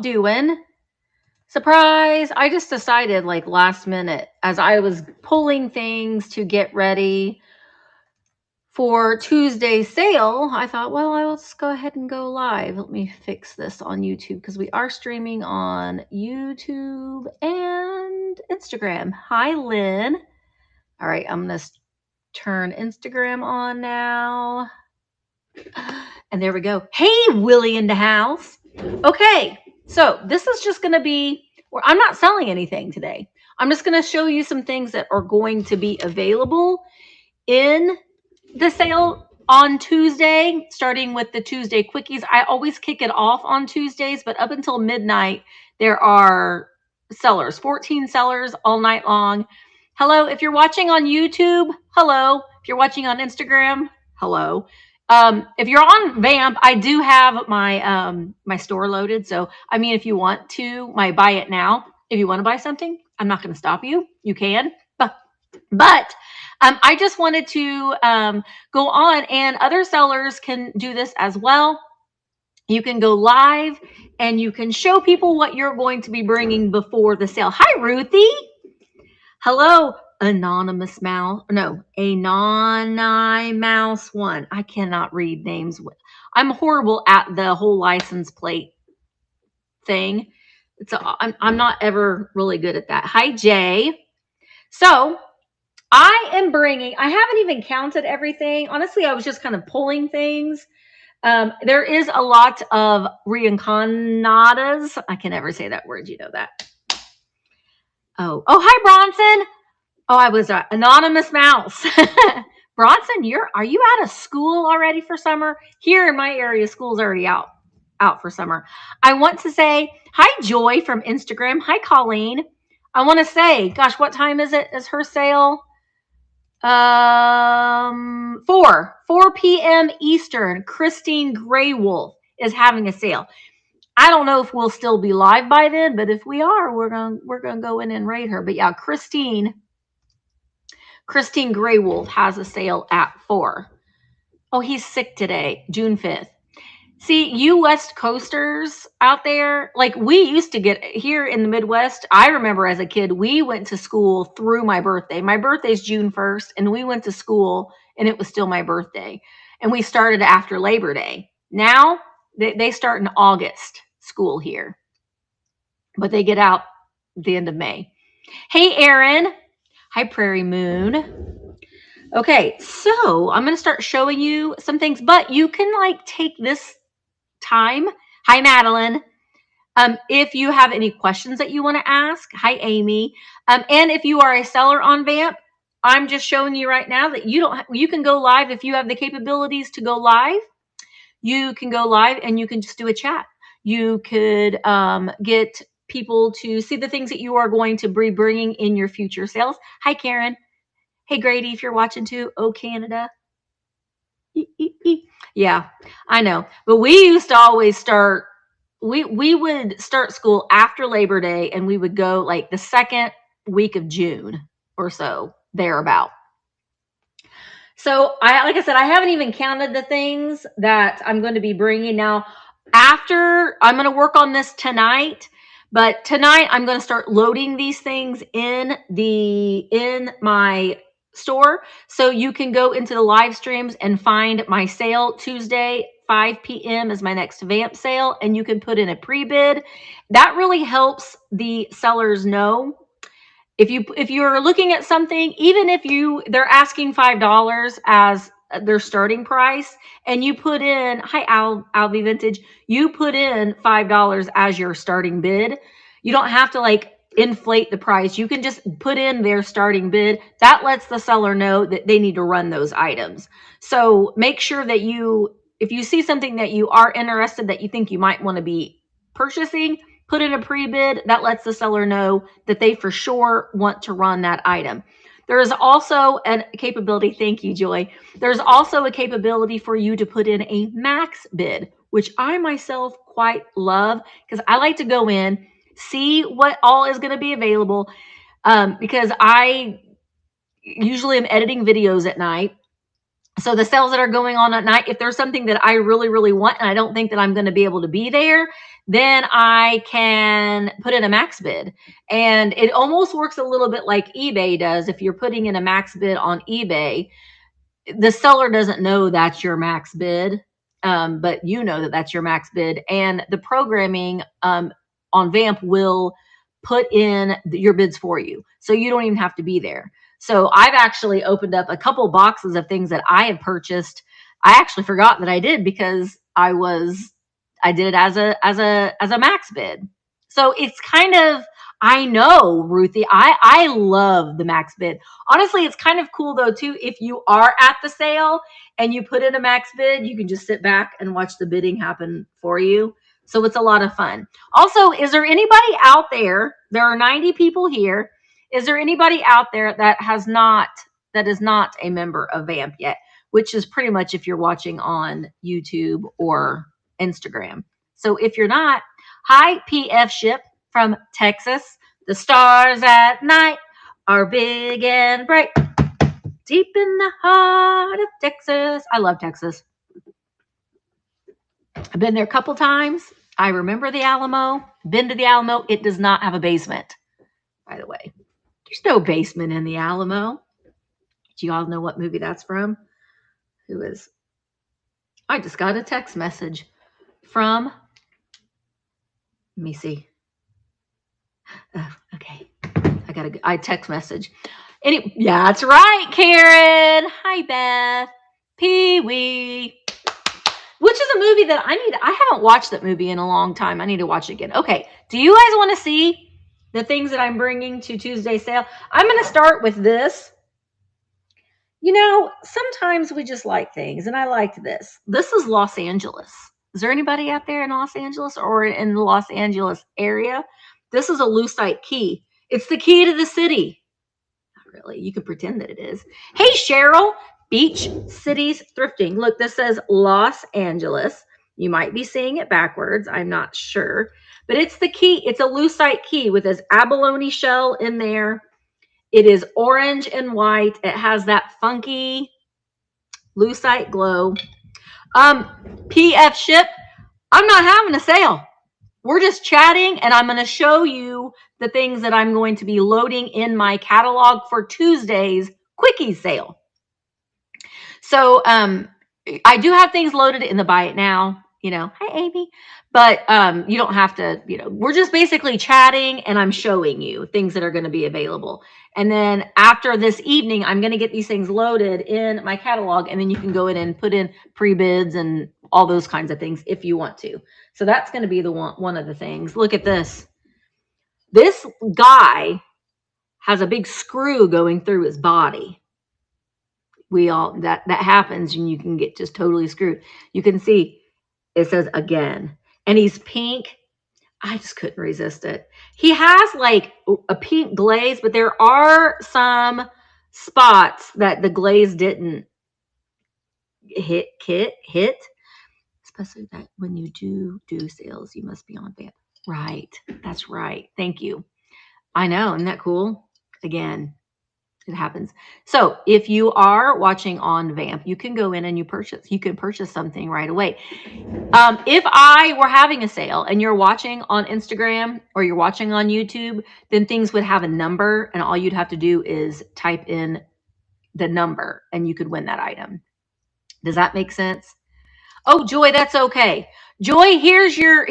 doing? Surprise! I just decided like last minute as I was pulling things to get ready for Tuesday's sale, I thought, well, let's go ahead and go live. Let me fix this on YouTube because we are streaming on YouTube and Instagram. Hi, Lynn. All right, I'm going to turn Instagram on now. And there we go. Hey, Willie in the house. Okay, so this is just going to be, I'm not selling anything today. I'm just going to show you some things that are going to be available in the sale on Tuesday, starting with the Tuesday quickies. I always kick it off on Tuesdays, but up until midnight, there are sellers, 14 sellers all night long. Hello, if you're watching on YouTube, hello. If you're watching on Instagram, hello. If you're on Vamp, I do have my my store loaded. So, I mean, if you want to, my buy it now. If you want to buy something, I'm not going to stop you. You can, but I just wanted to go on, and other sellers can do this as well. You can go live and you can show people what you're going to be bringing before the sale. Hi, Ruthie. Hello, Anonymous Mouse. No, Anonymous One. I cannot read names. I'm horrible at the whole license plate thing. I'm not ever really good at that. Hi, Jay. So I am bringing, I haven't even counted everything. Honestly, I was just kind of pulling things. There is a lot of reincarnadas. I can never say that word. You know that. Oh, hi, Bronson. Oh, I was an anonymous mouse. Bronson, are you out of school already for summer? Here in my area, school's already out for summer. I want to say hi, Joy from Instagram. Hi, Colleen. I want to say, gosh, what time is it? Is her sale? 4 p.m. Eastern. Christine Graywolf is having a sale. I don't know if we'll still be live by then, but if we are, we're gonna go in and rate her. But yeah, Christine Graywolf has a sale at 4. Oh, he's sick today, June 5th. See, you West Coasters out there, like we used to get here in the Midwest. I remember as a kid, we went to school through my birthday. My birthday's June 1st, and we went to school, and it was still my birthday. And we started after Labor Day. Now, they start in August, school here. But they get out the end of May. Hey, Erin. Hi, Prairie Moon. Okay, so I'm going to start showing you some things, but you can like take this time. Hi, Madeline. If you have any questions that you want to ask, hi, Amy. And if you are a seller on Vamp, I'm just showing you right now that you can go live if you have the capabilities to go live. You can go live and you can just do a chat. You could get people to see the things that you are going to be bringing in your future sales. Hi, Karen. Hey, Grady, if you're watching too. Oh, Canada. Yeah, I know. But we used to always start, we would start school after Labor Day, and we would go like the second week of June or so, thereabout. So like I said, I haven't even counted the things that I'm going to be bringing. Now, after, I'm going to work on this tonight, but tonight I'm going to start loading these things in my store, so you can go into the live streams and find my sale. Tuesday 5 p.m. is my next Vamp sale, and you can put in a pre-bid. That really helps the sellers know. If you're looking at something, even if they're asking $5 as their starting price, and you put in, hi, Alvi Vintage, you put in $5 as your starting bid, you don't have to like inflate the price. You can just put in their starting bid. That lets the seller know that they need to run those items. So make sure that if you see something that you are interested, that you think you might want to be purchasing, put in a pre-bid. That lets the seller know that they for sure want to run that item. There is also a capability, thank you, Joy. There's also a capability for you to put in a max bid, which I myself quite love, because I like to go in, see what all is going to be available, because I usually am editing videos at night. So the sales that are going on at night, if there's something that I really, really want and I don't think that I'm going to be able to be there, then I can put in a max bid. And it almost works a little bit like eBay does. If you're putting in a max bid on eBay, the seller doesn't know that's your max bid, but you know that that's your max bid. And the programming on Vamp will put in your bids for you. So you don't even have to be there. So I've actually opened up a couple boxes of things that I had purchased. I actually forgot that I did because I did it as a max bid. So it's kind of, I know, Ruthie, I love the max bid. Honestly, it's kind of cool though too. If you are at the sale and you put in a max bid, you can just sit back and watch the bidding happen for you. So it's a lot of fun. Also, is there anybody out there? There are 90 people here. Is there anybody out there that is not a member of Vamp yet? Which is pretty much if you're watching on YouTube or Instagram. So if you're not, hi, PF Ship from Texas. The stars at night are big and bright, deep in the heart of Texas. I love Texas. I've been there a couple times. I remember the Alamo. Been to the Alamo. It does not have a basement, by the way. There's no basement in the Alamo. Do you all know what movie that's from? I just got a text message from, let me see. Oh, okay. I text message. Yeah, that's right, Karen. Hi, Beth. Pee-wee. Which is a movie that I haven't watched that movie in a long time. I need to watch it again. Okay. Do you guys want to see the things that I'm bringing to Tuesday sale? I'm going to start with this. You know, sometimes we just like things, and I liked this. This is Los Angeles. Is there anybody out there in Los Angeles or in the Los Angeles area? This is a lucite key. It's the key to the city. Not really. You could pretend that it is. Hey, Cheryl. Beach Cities Thrifting. Look, this says Los Angeles. You might be seeing it backwards. I'm not sure. But it's the key. It's a lucite key with this abalone shell in there. It is orange and white. It has that funky lucite glow. PF Ship. I'm not having a sale. We're just chatting, and I'm going to show you the things that I'm going to be loading in my catalog for Tuesday's quickie sale. So I do have things loaded in the buy it now, hi Amy, but you don't have to, we're just basically chatting, and I'm showing you things that are going to be available. And then after this evening, I'm going to get these things loaded in my catalog, and then you can go in and put in pre-bids and all those kinds of things if you want to. So that's going to be one of the things. Look at this. This guy has a big screw going through his body. That happens, and you can get just totally screwed. You can see it says again, and he's pink. I just couldn't resist it. He has like a pink glaze, but there are some spots that the glaze didn't hit. Especially that when you do sales, you must be on Vamp. Right. That's right. Thank you. I know. Isn't that cool? Again, it happens. So if you are watching on Vamp, you can go in and you can purchase something right away. If I were having a sale and you're watching on Instagram or you're watching on YouTube, then things would have a number, and all you'd have to do is type in the number and you could win that item. Does that make sense? Oh, Joy, that's okay. Joy, here's your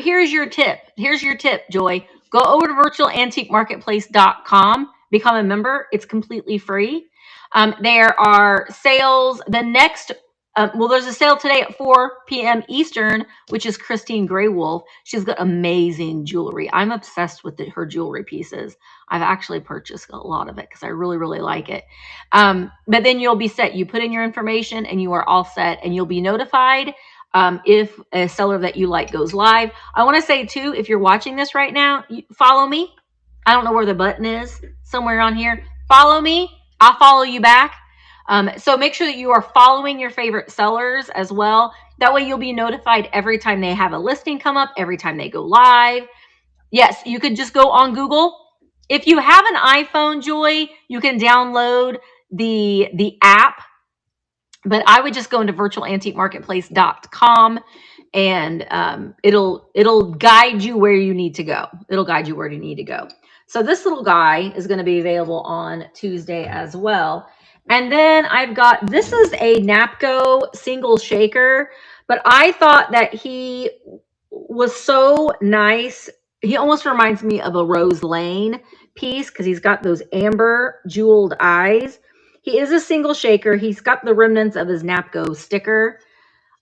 tip. Here's your tip, Joy. Go over to virtualantiquemarketplace.com. Become a member. It's completely free. There are sales. The next, there's a sale today at 4 p.m. Eastern, which is Christine Graywolf. She's got amazing jewelry. I'm obsessed with her jewelry pieces. I've actually purchased a lot of it because I really, really like it. But then you'll be set. You put in your information and you are all set, and you'll be notified if a seller that you like goes live. I want to say too, if you're watching this right now, follow me. I don't know where the button is, somewhere on here. Follow me. I'll follow you back. So make sure that you are following your favorite sellers as well. That way you'll be notified every time they have a listing come up, every time they go live. Yes, you could just go on Google. If you have an iPhone, Joy, you can download the app But I would just go into virtualantiquemarketplace.com, and it'll guide you where you need to go. It'll guide you where you need to go. So this little guy is going to be available on Tuesday as well. And then I've got, this is a Napco single shaker, but I thought that he was so nice. He almost reminds me of a Rose Lane piece because he's got those amber jeweled eyes. He is a single shaker. He's got the remnants of his Napco sticker.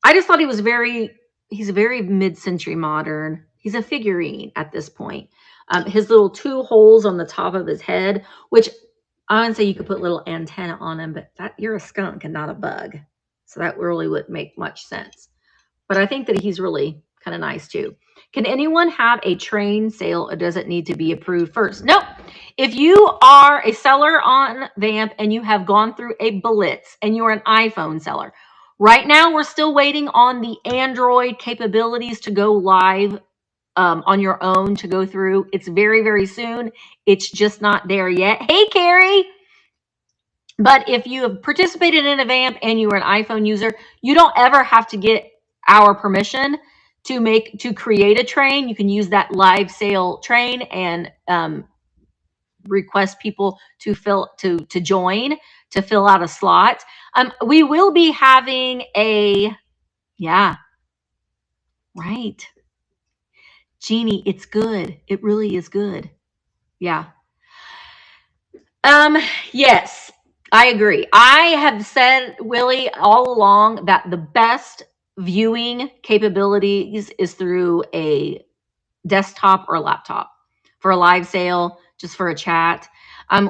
I just thought he's very mid-century modern. He's a figurine at this point. His little 2 holes on the top of his head, which I would say you could put little antenna on him, but that, you're a skunk and not a bug. So that really wouldn't make much sense. But I think that he's really kind of nice too. Can anyone have a train sale, or does it need to be approved first? Nope. If you are a seller on Vamp and you have gone through a blitz and you're an iPhone seller, right now we're still waiting on the Android capabilities to go live on your own, to go through. It's very, very soon. It's just not there yet. Hey, Carrie. But if you have participated in a Vamp and you are an iPhone user, you don't ever have to get our permission to create a train. You can use that live sale train and request people to join, to fill out a slot. We will be having yeah, right. Jeannie, it's good. It really is good. Yeah. Yes, I agree. I have said, Willie, all along that the best viewing capabilities is through a desktop or a laptop for a live sale, just for a chat.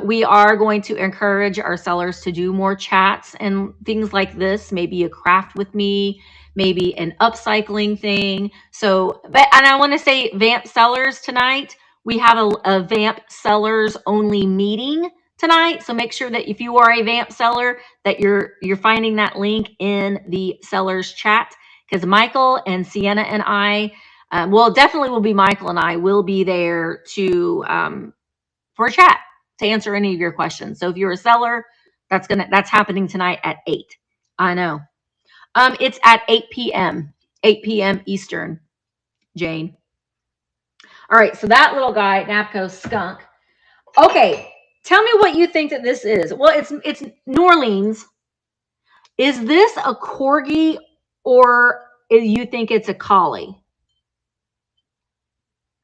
We are going to encourage our sellers to do more chats and things like this, maybe a craft with me, maybe an upcycling thing. So, and I want to say, Vamp sellers tonight, we have a Vamp sellers only meeting tonight. So make sure that if you are a Vamp seller, that you're finding that link in the sellers chat, because Michael and Sienna and I, well, definitely will be Michael and I will be there for a chat to answer any of your questions. So if you're a seller, that's happening tonight at 8. I know. It's at 8 p.m. 8 p.m. Eastern, Jane. All right, so that little guy, Napco skunk. Okay, tell me what you think that this is. Well, it's New Orleans. Is this a corgi, or you think it's a collie?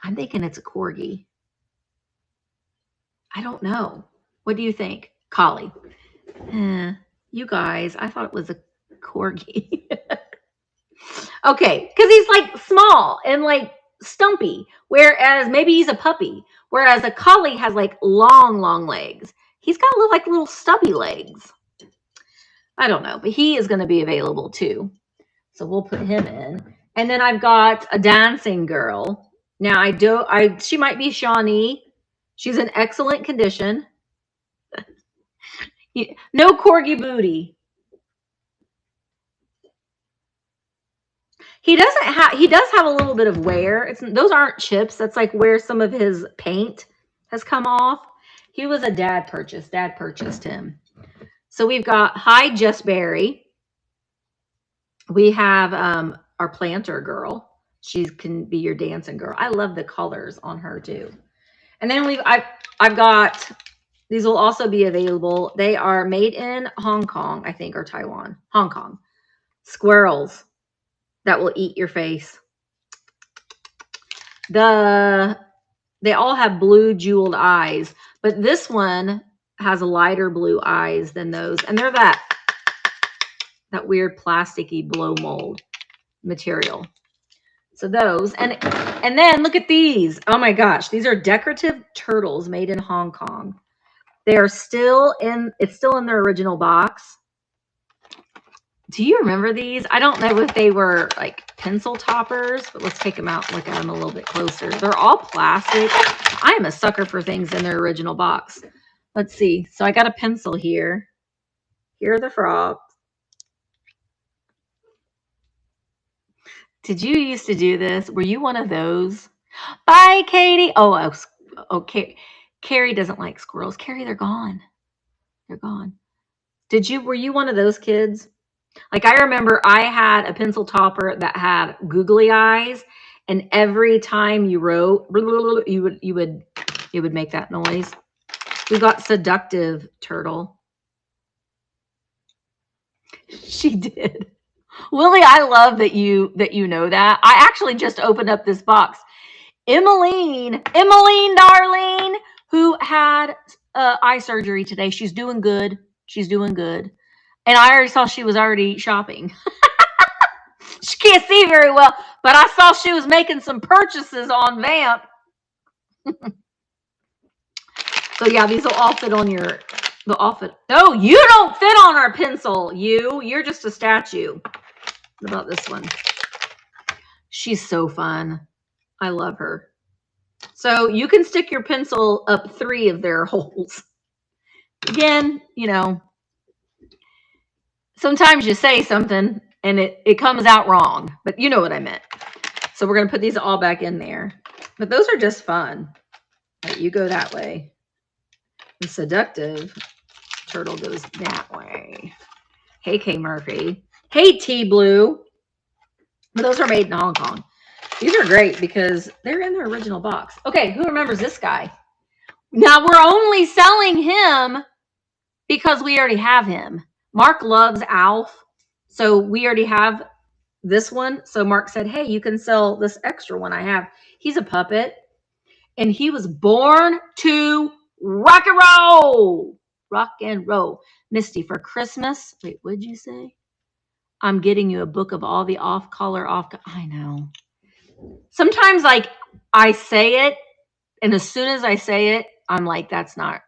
I'm thinking it's a corgi. I don't know. What do you think? Collie. You guys, I thought it was a corgi. Okay, because he's like small and like stumpy, whereas maybe he's a puppy, whereas a collie has like long legs. He's got like little stubby legs. I don't know, but he is going to be available too. So we'll put him in. And then I've got a dancing girl. Now she might be Shawnee. She's in excellent condition. No corgi booty. He does have a little bit of wear. Those aren't chips. That's like where some of his paint has come off. He was a dad purchase. Dad purchased him. So we've got Hi Jess Berry. We have our planter girl. She can be your dancing girl. I love the colors on her too. And then I've got, these will also be available. They are made in Hong Kong, I think, or Taiwan. Hong Kong. Squirrels that will eat your face. They all have blue jeweled eyes, but this one has lighter blue eyes than those. And they're that weird plasticky blow mold material. So those, and then look at these. Oh my gosh, these are decorative turtles made in Hong Kong. They are still it's still in their original box. Do you remember these? I don't know if they were like pencil toppers, but let's take them out and look at them a little bit closer. They're all plastic. I am a sucker for things in their original box. Let's see. So I got a pencil here. Here are the frogs. Did you used to do this? Were you one of those? Bye, Katie. Oh, okay. Carrie doesn't like squirrels. Carrie, they're gone. They're gone. Were you one of those kids? Like I remember I had a pencil topper that had googly eyes, and every time you wrote, you would make that noise. We got Seductive Turtle. She did. Lily, I love that you know that. I actually just opened up this box. Emmeline, darling, who had eye surgery today. She's doing good. She's doing good. And I already saw she was already shopping. She can't see very well, but I saw she was making some purchases on Vamp. So yeah, these will all fit on the all fit. No, you don't fit on our pencil. You're just a statue. What about this one? She's so fun. I love her. So you can stick your pencil up 3 of their holes. Again, you know, sometimes you say something and it comes out wrong, but you know what I meant. So we're going to put these all back in there. But those are just fun. Right, you go that way. The Seductive Turtle goes that way. Hey, K. Murphy. Hey, T. Blue. But those are made in Hong Kong. These are great because they're in their original box. Okay, who remembers this guy? Now, we're only selling him because we already have him. Mark loves Alf, so we already have this one. So Mark said, hey, you can sell this extra one I have. He's a puppet, and he was born to rock and roll. Rock and roll. Misty, for Christmas, wait, what'd you say? I'm getting you a book of all the off-color, I know. Sometimes, like, I say it, and as soon as I say it, I'm like, that's not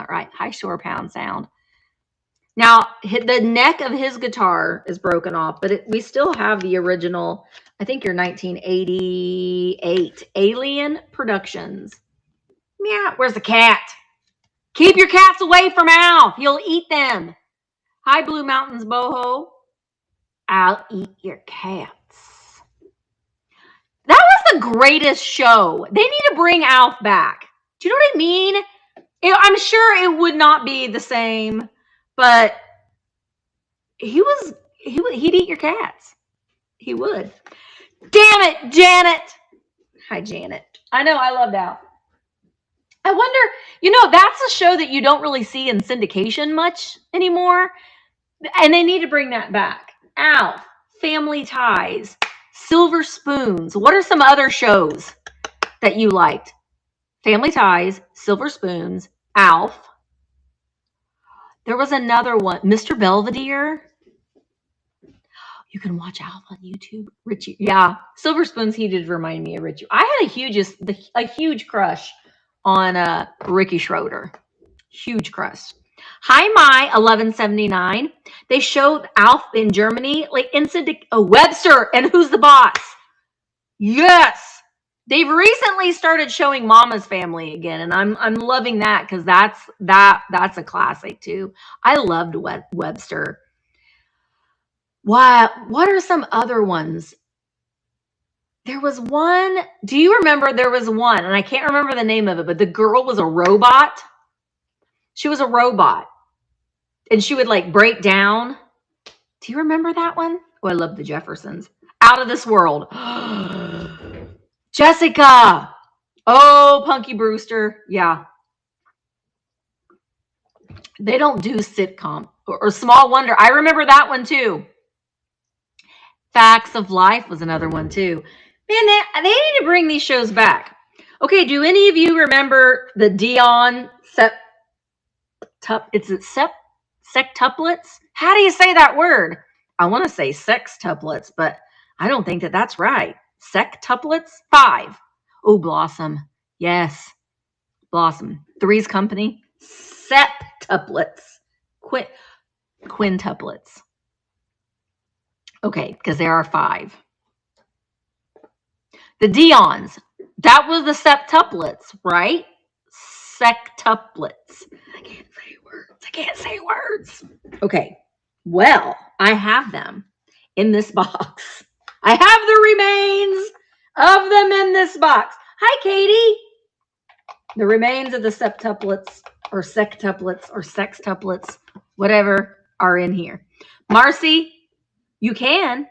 right. High Shore Pound sound. Now, the neck of his guitar is broken off, but we still have the original, I think your 1988 Alien Productions. Yeah, where's the cat? Keep your cats away from Alf. He'll eat them. Hi, Blue Mountains Boho. I'll eat your cats. That was the greatest show. They need to bring Alf back. Do you know what I mean? I'm sure it would not be the same, but he'd eat your cats. He would. Damn it, Janet. Hi, Janet. I know, I loved Alf. I wonder, that's a show that you don't really see in syndication much anymore, and they need to bring that back. Alf, Family Ties, Silver Spoons. What are some other shows that you liked? Family Ties, Silver Spoons, Alf. There was another one, Mr. Belvedere. You can watch Alf on YouTube. Richie, yeah, Silver Spoons. He did remind me of Richie. I had a huge crush on Ricky Schroeder. Huge crush. Hi, my 1179. They showed Alf in Germany, like in Webster and Who's the Boss. Yes, they've recently started showing Mama's Family again, and I'm loving that because that's a classic too. I loved Webster. What are some other ones? There was one. Do you remember? There was one, and I can't remember the name of it, but the girl was a robot. She was a robot, and she would like break down. Do you remember that one? Oh, I love the Jeffersons. Out of This World. Jessica. Oh, Punky Brewster. Yeah. They don't do sitcom or Small Wonder. I remember that one too. Facts of Life was another one too. Man, they need to bring these shows back. Okay, do any of you remember the Dion sextuplets? How do you say that word? I want to say sextuplets, but I don't think that's right. Sextuplets? 5. Oh, Blossom. Yes. Blossom. Three's Company. Septuplets. Quintuplets. Okay, because there are 5. The Dions. That was the septuplets, right? Sextuplets. I can't say words. Okay. Well, I have them in this box. I have the remains of them in this box. Hi, Katie. The remains of the septuplets or sextuplets or sextuplets, whatever. are in here. Marcy, you can,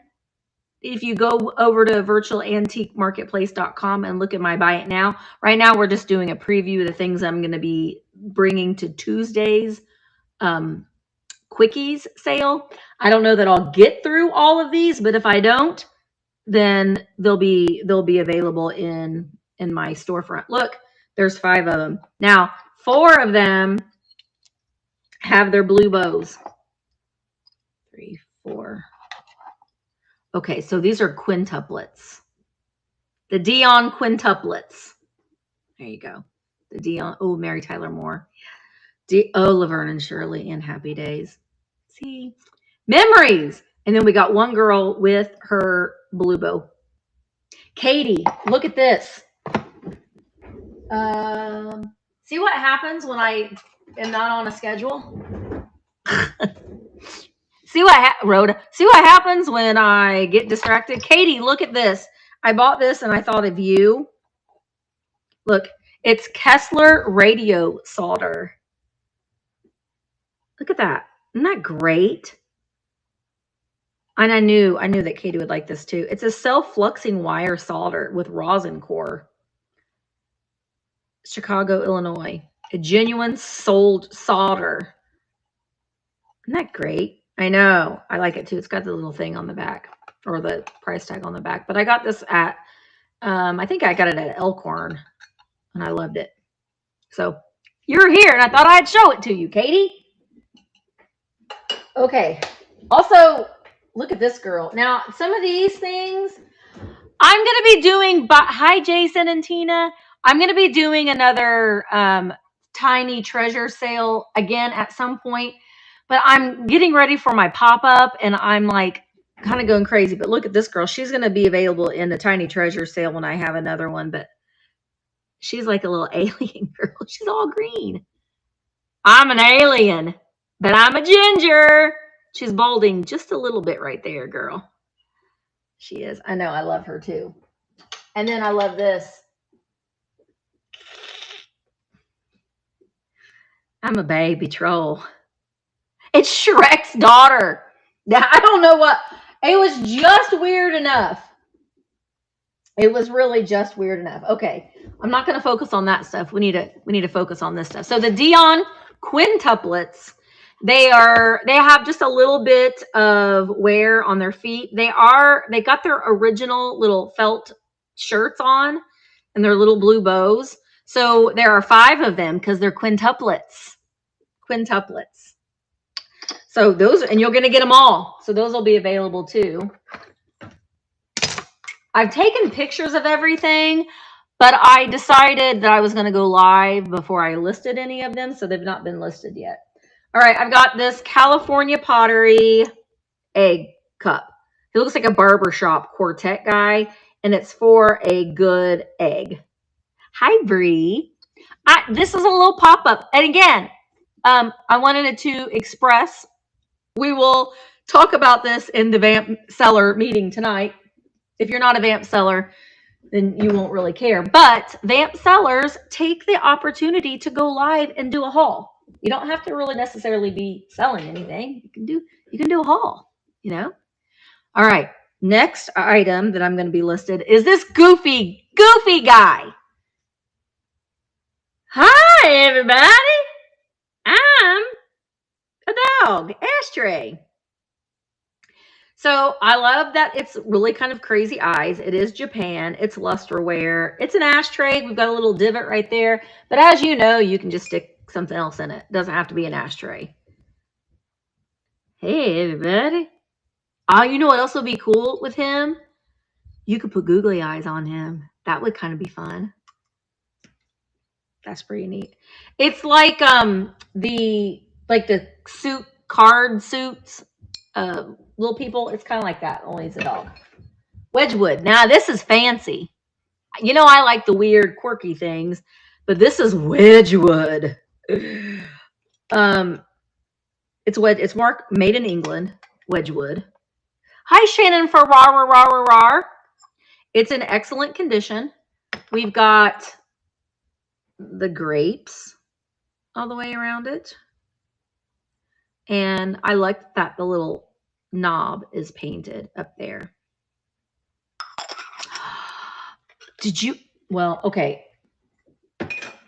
if you go over to virtualantiquemarketplace.com and look at my buy it now. Right now, we're just doing a preview of the things I'm going to be bringing to Tuesday's quickies sale. I don't know that I'll get through all of these, but if I don't, then they'll be available in my storefront. Look, there's 5 of them. Now, 4 of them have their blue bows. 3, 4. Okay, so these are quintuplets. The Dion quintuplets. There you go. The Dion. Oh, Mary Tyler Moore. Laverne and Shirley in Happy Days. See? Memories. And then we got one girl with her blue bow. Katie, look at this. See what happens when I am not on a schedule? See what Rhoda? See what happens when I get distracted? Katie, look at this. I bought this and I thought of you. Look, it's Kessler radio solder. Look at that. Isn't that great? And I knew that Katie would like this too. It's a self-fluxing wire solder with rosin core. Chicago, Illinois. A genuine sold solder. Isn't that great? I know. I like it too. It's got the little thing on the back, or the price tag on the back. But I got this at, I think I got it at Elkhorn, and I loved it. So you're here, and I thought I'd show it to you, Katie. Okay. Also, look at this girl. Now, some of these things, I'm going to be doing, hi, Jason and Tina. I'm going to be doing another tiny treasure sale again at some point. But I'm getting ready for my pop-up, and I'm like kind of going crazy. But look at this girl. She's going to be available in the tiny treasure sale when I have another one. But she's like a little alien girl. She's all green. I'm an alien, but I'm a ginger. She's balding just a little bit right there, girl. She is. I know. I love her too. And then I love this. I'm a baby troll. It's Shrek's daughter. Now, I don't know what. It was just weird enough. It was really just weird enough. Okay. I'm not going to focus on that stuff. We need to focus on this stuff. So the Dion quintuplets, they have just a little bit of wear on their feet. They got their original little felt shirts on and their little blue bows. So there are 5 of them because they're quintuplets. Quintuplets. So those, and you're going to get them all. So those will be available too. I've taken pictures of everything, but I decided that I was going to go live before I listed any of them. So they've not been listed yet. All right. I've got this California Pottery egg cup. It looks like a barbershop quartet guy, and it's for a good egg. Hi, Bree. This is a little pop-up. And again, I wanted it to express. We will talk about this in the Vamp seller meeting tonight. If you're not a Vamp seller, then you won't really care. But Vamp sellers take the opportunity to go live and do a haul. You don't have to really necessarily be selling anything. You can do a haul, you know? All right. Next item that I'm going to be listed is this goofy guy. Hi, everybody. I'm a dog ashtray. So I love that it's really kind of crazy eyes. It is Japan. It's lusterware. It's an ashtray. We've got a little divot right there. But as you know, you can just stick something else in it. It doesn't have to be an ashtray. Hey, everybody. Oh, you know what else would be cool with him? You could put googly eyes on him. That would kind of be fun. That's pretty neat. It's like the card suits, little people. It's kind of like that, only it's a dog. Wedgwood. Now this is fancy. You know I like the weird, quirky things, but this is Wedgwood. It's marked made in England. Wedgwood. Hi Shannon for rar. It's in excellent condition. We've got the grapes all the way around it. And I like that the little knob is painted up there. Did you? Well, okay.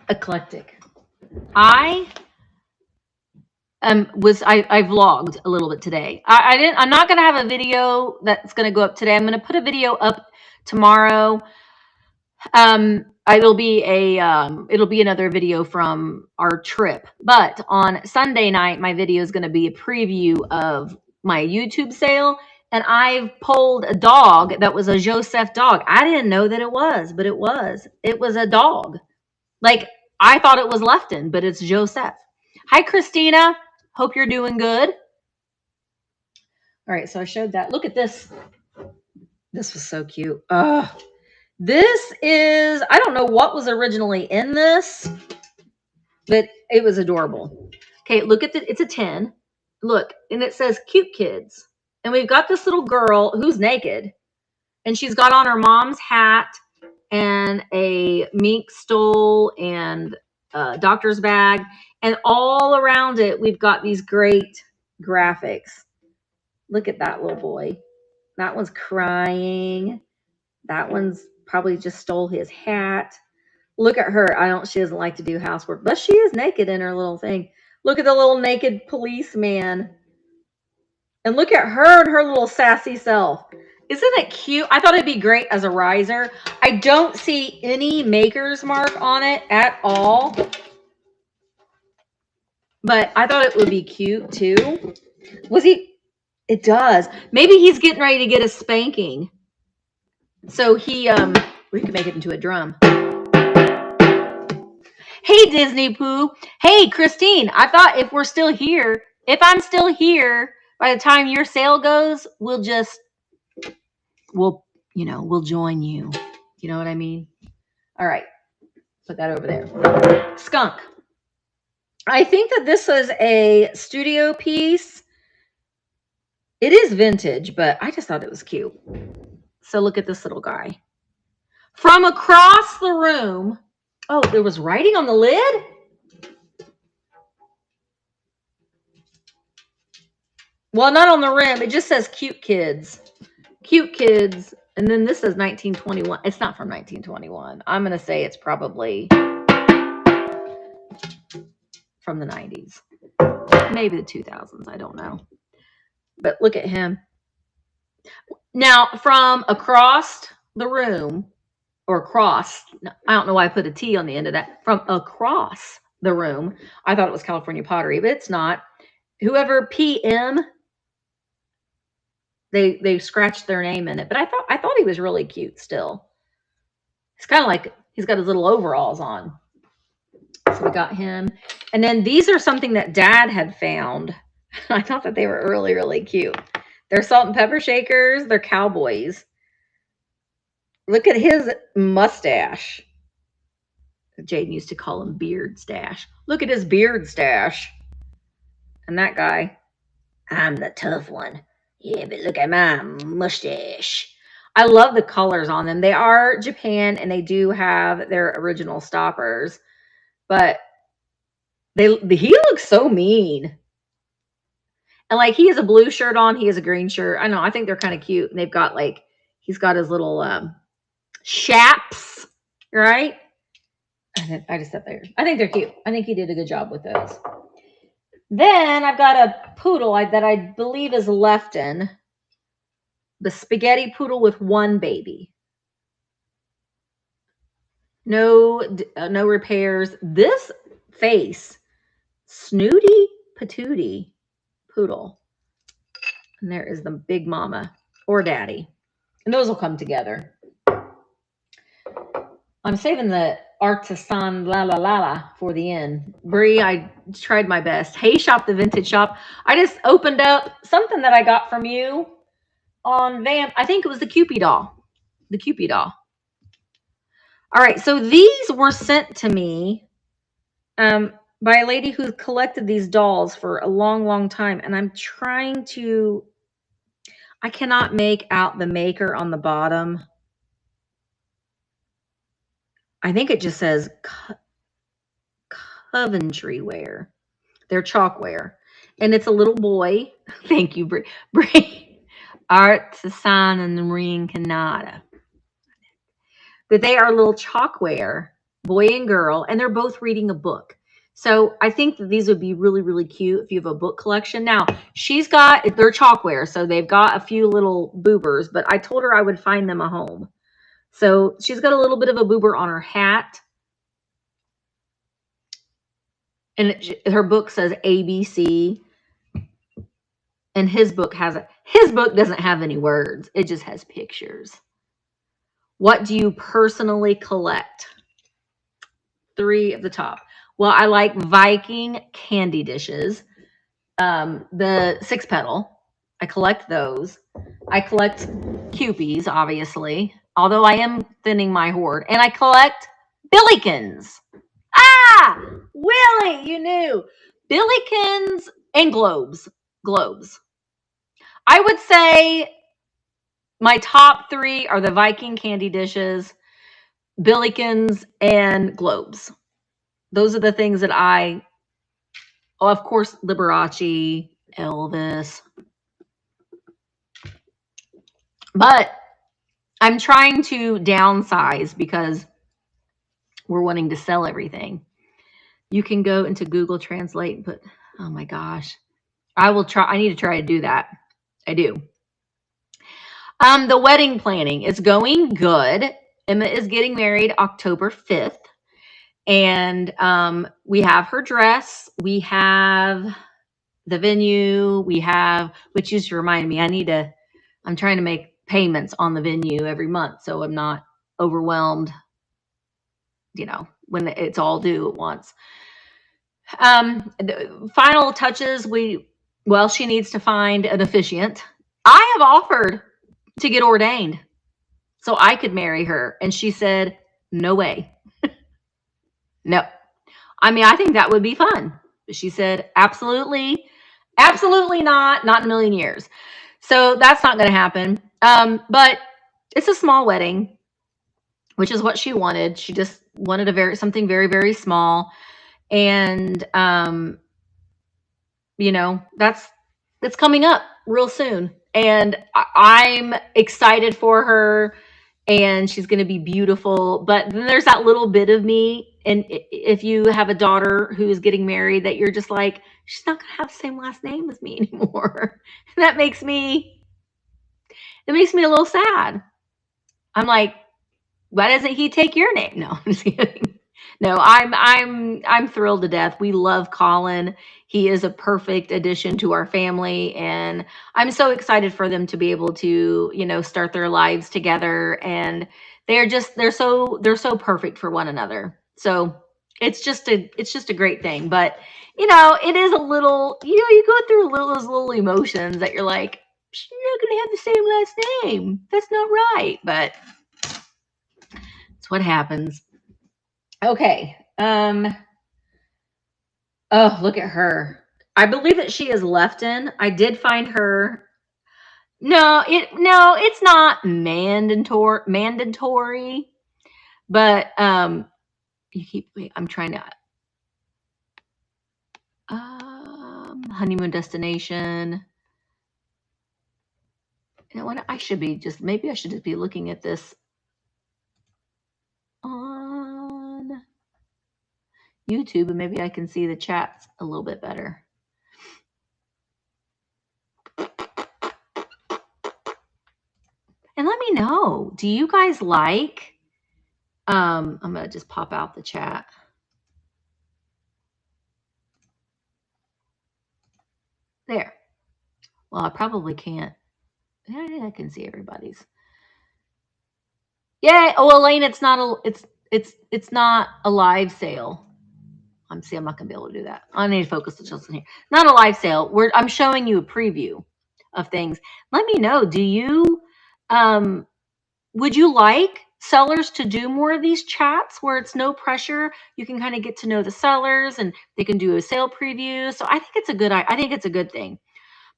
Eclectic. I vlogged a little bit today. I'm not gonna have a video that's gonna go up today. I'm gonna put a video up tomorrow. It'll be another video from our trip. But on Sunday night, my video is gonna be a preview of my YouTube sale. And I've pulled a dog that was a Joseph dog. I didn't know that it was, but it was. It was a dog. Like, I thought it was Lefton, but it's Joseph. Hi, Christina. Hope you're doing good. All right, so I showed that. Look at this. This was so cute. This is, I don't know what was originally in this, but it was adorable. Okay, look at it's a 10. Look, and it says cute kids. And we've got this little girl who's naked. And she's got on her mom's hat and a mink stole and a doctor's bag. And all around it, we've got these great graphics. Look at that little boy. That one's crying. That one's probably just stole his hat. Look at her. She doesn't like to do housework, but she is naked in her little thing. Look at the little naked policeman. And look at her and her little sassy self. Isn't it cute? I thought it'd be great as a riser. I don't see any maker's mark on it at all. But I thought it would be cute too. Was he? It does. Maybe he's getting ready to get a spanking. So we could make it into a drum. Hey, Disney Pooh. Hey, Christine. I thought if I'm still here, by the time your sale goes, we'll join you. You know what I mean? All right. Put that over there. Skunk. I think that this is a studio piece. It is vintage, but I just thought it was cute. So look at this little guy. From across the room. Oh, there was writing on the lid? Well, not on the rim. It just says cute kids. Cute kids. And then this says 1921. It's not from 1921. I'm going to say it's probably from the 90s. Maybe the 2000s. I don't know. But look at him. Now, from across the room, or across, I don't know why I put a T on the end of that. From across the room, I thought it was California Pottery, but it's not. Whoever PM, they scratched their name in it. But I thought he was really cute still. It's kind of like he's got his little overalls on. So we got him. And then these are something that Dad had found. I thought that they were really, really cute. They're salt and pepper shakers. They're cowboys. Look at his mustache. Jaden used to call him beard stash. Look at his beard stash. And that guy, I'm the tough one. Yeah, but look at my mustache. I love the colors on them. They are Japan, and they do have their original stoppers. But he looks so mean. And like, he has a blue shirt on. He has a green shirt. I know. I think they're kind of cute. And they've got like, he's got his little chaps, right? I just thought I think they're cute. I think he did a good job with those. Then I've got a poodle that I believe is Lefton. The spaghetti poodle with one baby. No repairs. This face, snooty patootie poodle. And there is the big mama or daddy. And those will come together. I'm saving the Artisan la for the end. Bree, I tried my best. Hey Shop, the vintage shop. I just opened up something that I got from you on Vamp. I think it was the Cupid doll. The Cupid doll. All right, so these were sent to me by a lady who collected these dolls for a long, long time. And I'm trying to... I cannot make out the maker on the bottom. I think it just says Coventry ware. They're chalkware. and it's a little boy. Thank you, Brie. Artisan and the Marine Canada. But they are little chalkware, boy and girl, and they're both reading a book. So I think that these would be really, really cute if you have a book collection. Now, she's got, they're chalkware, so they've got a few little boobers, but I told her I would find them a home. So she's got a little bit of a boober on her hat. And her book says ABC. And his book doesn't have any words. It just has pictures. What do you personally collect? 3 at the top. Well, I like Viking candy dishes. The 6-petal. I collect those. I collect Kewpies, obviously. Although I am thinning my hoard. And I collect Billykins. Ah! Willie, you knew. Billykins and globes. I would say my top 3 are the Viking candy dishes, Billykins, and globes. Those are the things that of course, Liberace, Elvis. But I'm trying to downsize because we're wanting to sell everything. You can go into Google Translate and put, oh my gosh. I need to try to do that. I do. The wedding planning is going good. Emma is getting married October 5th. And we have her dress. We have the venue. Which used to remind me, I'm trying to make payments on the venue every month so I'm not overwhelmed, when it's all due at once. The final touches, she needs to find an officiant. I have offered to get ordained so I could marry her. And she said, no way. No. I mean, I think that would be fun. She said, absolutely not in a million years. So that's not going to happen. But it's a small wedding, which is what she wanted. She just wanted something very, very small. And, that's coming up real soon. And I'm excited for her, and she's going to be beautiful. But then there's that little bit of me. And if you have a daughter who is getting married, that you're just like, she's not going to have the same last name as me anymore. And that makes me a little sad. I'm like, why doesn't he take your name? No, I'm just kidding. No, I'm thrilled to death. We love Colin. He is a perfect addition to our family, and I'm so excited for them to be able to, start their lives together. And they're so perfect for one another. So it's just a great thing. But it is a little, you go through those little emotions that you're like, you're not gonna have the same last name. That's not right. But it's what happens. Okay. Oh, look at her. I believe that she is Lefton. I did find her. No, it's not mandatory. But I'm trying to honeymoon destination. What maybe I should just be looking at this on YouTube, and maybe I can see the chats a little bit better. And let me know, do you guys like, I'm going to just pop out the chat. There. Well, I probably can't. Yeah, I can see everybody's. Yeah. Oh, Elaine, it's not a live sale. I'm not gonna be able to do that. I need to focus the children here. Not a live sale. I'm showing you a preview of things. Let me know. Do you would you like sellers to do more of these chats where it's no pressure? You can kind of get to know the sellers, and they can do a sale preview. So I think it's a good thing.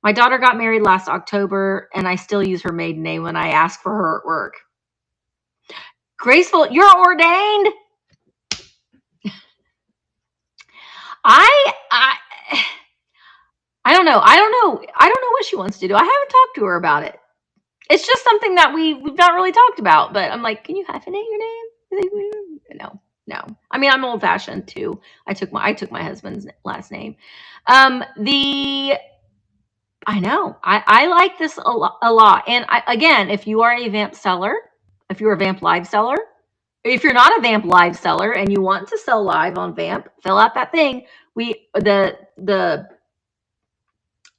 My daughter got married last October, and I still use her maiden name when I ask for her at work. Graceful, you're ordained. I know. I don't know what she wants to do. I haven't talked to her about it. It's just something that we've not really talked about. But I'm like, can you hyphenate your name? No. I mean, I'm old fashioned too. I took my husband's last name. I know. I like this a lot. And again, if you are a Vamp seller, if you're a Vamp live seller, if you're not a Vamp live seller and you want to sell live on Vamp, fill out that thing.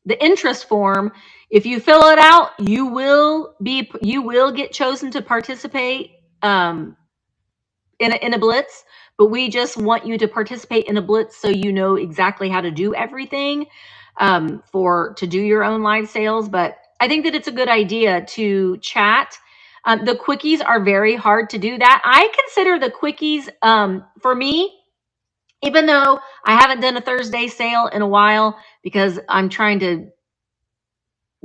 The interest form, if you fill it out, you will get chosen to participate in a blitz. But we just want you to participate in a blitz so you know exactly how to do everything to do your own live sales. But I think that it's a good idea to chat. The quickies are very hard to do that. I consider the quickies, for me, even though I haven't done a Thursday sale in a while because I'm trying to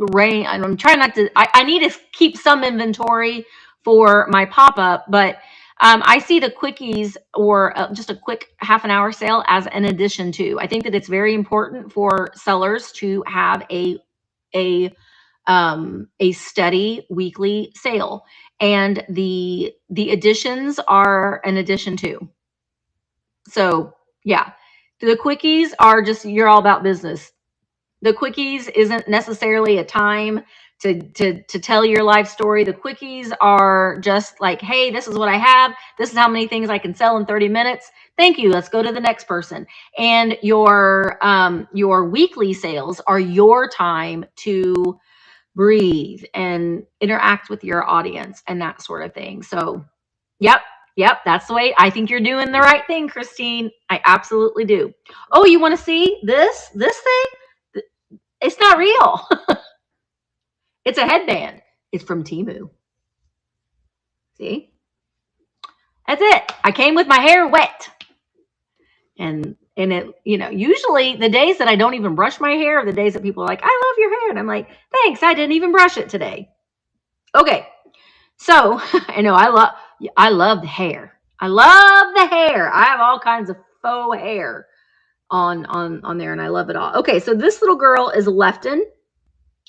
I need to keep some inventory for my pop-up, but I see the quickies or just a quick half an hour sale as an addition to. I think that it's very important for sellers to have a steady weekly sale, and the additions are an addition to. So yeah, the quickies are just, you're all about business. The quickies isn't necessarily a time to tell your life story. The quickies are just like, hey, this is what I have. This is how many things I can sell in 30 minutes. Thank you. Let's go to the next person. And your weekly sales are your time to breathe and interact with your audience and that sort of thing. So, yep, that's the way. I think you're doing the right thing, Christine. I absolutely do. Oh, you want to see this thing? It's not real. It's a headband. It's from Temu. See? That's it. I came with my hair wet. And it, usually the days that I don't even brush my hair are the days that people are like, I love your hair. And I'm like, thanks, I didn't even brush it today. Okay. So, I know I love the hair. I love the hair. I have all kinds of faux hair on there, and I love it all. Okay, so this little girl is Lefton,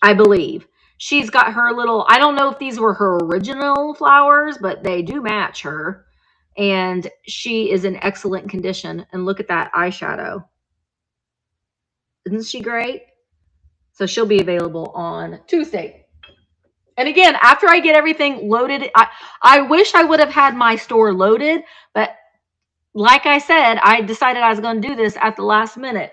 I believe. She's got her little, I don't know if these were her original flowers, but they do match her. And she is in excellent condition. And look at that eyeshadow. Isn't she great? So she'll be available on Tuesday. And again, after I get everything loaded, I wish I would have had my store loaded. But like I said, I decided I was going to do this at the last minute.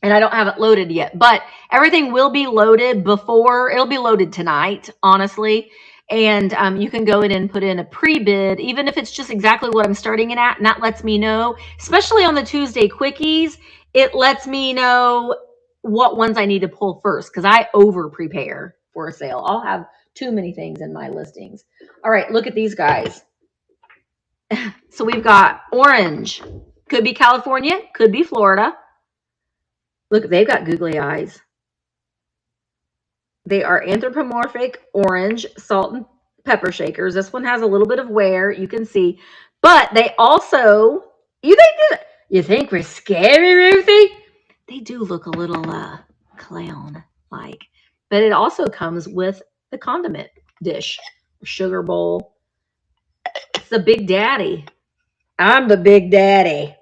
And I don't have it loaded yet, but everything will be loaded it'll be loaded tonight, honestly. And you can go in and put in a pre-bid, even if it's just exactly what I'm starting it at. And that lets me know, especially on the Tuesday quickies, it lets me know what ones I need to pull first, because I over prepare for a sale. I'll have too many things in my listings. All right, look at these guys. So we've got orange. Could be California, could be Florida. Look, they've got googly eyes. They are anthropomorphic orange salt and pepper shakers. This one has a little bit of wear, you can see. But they also, you think we're scary, Ruthie? They do look a little clown-like. But it also comes with the condiment dish, sugar bowl. It's the big daddy. I'm the big daddy.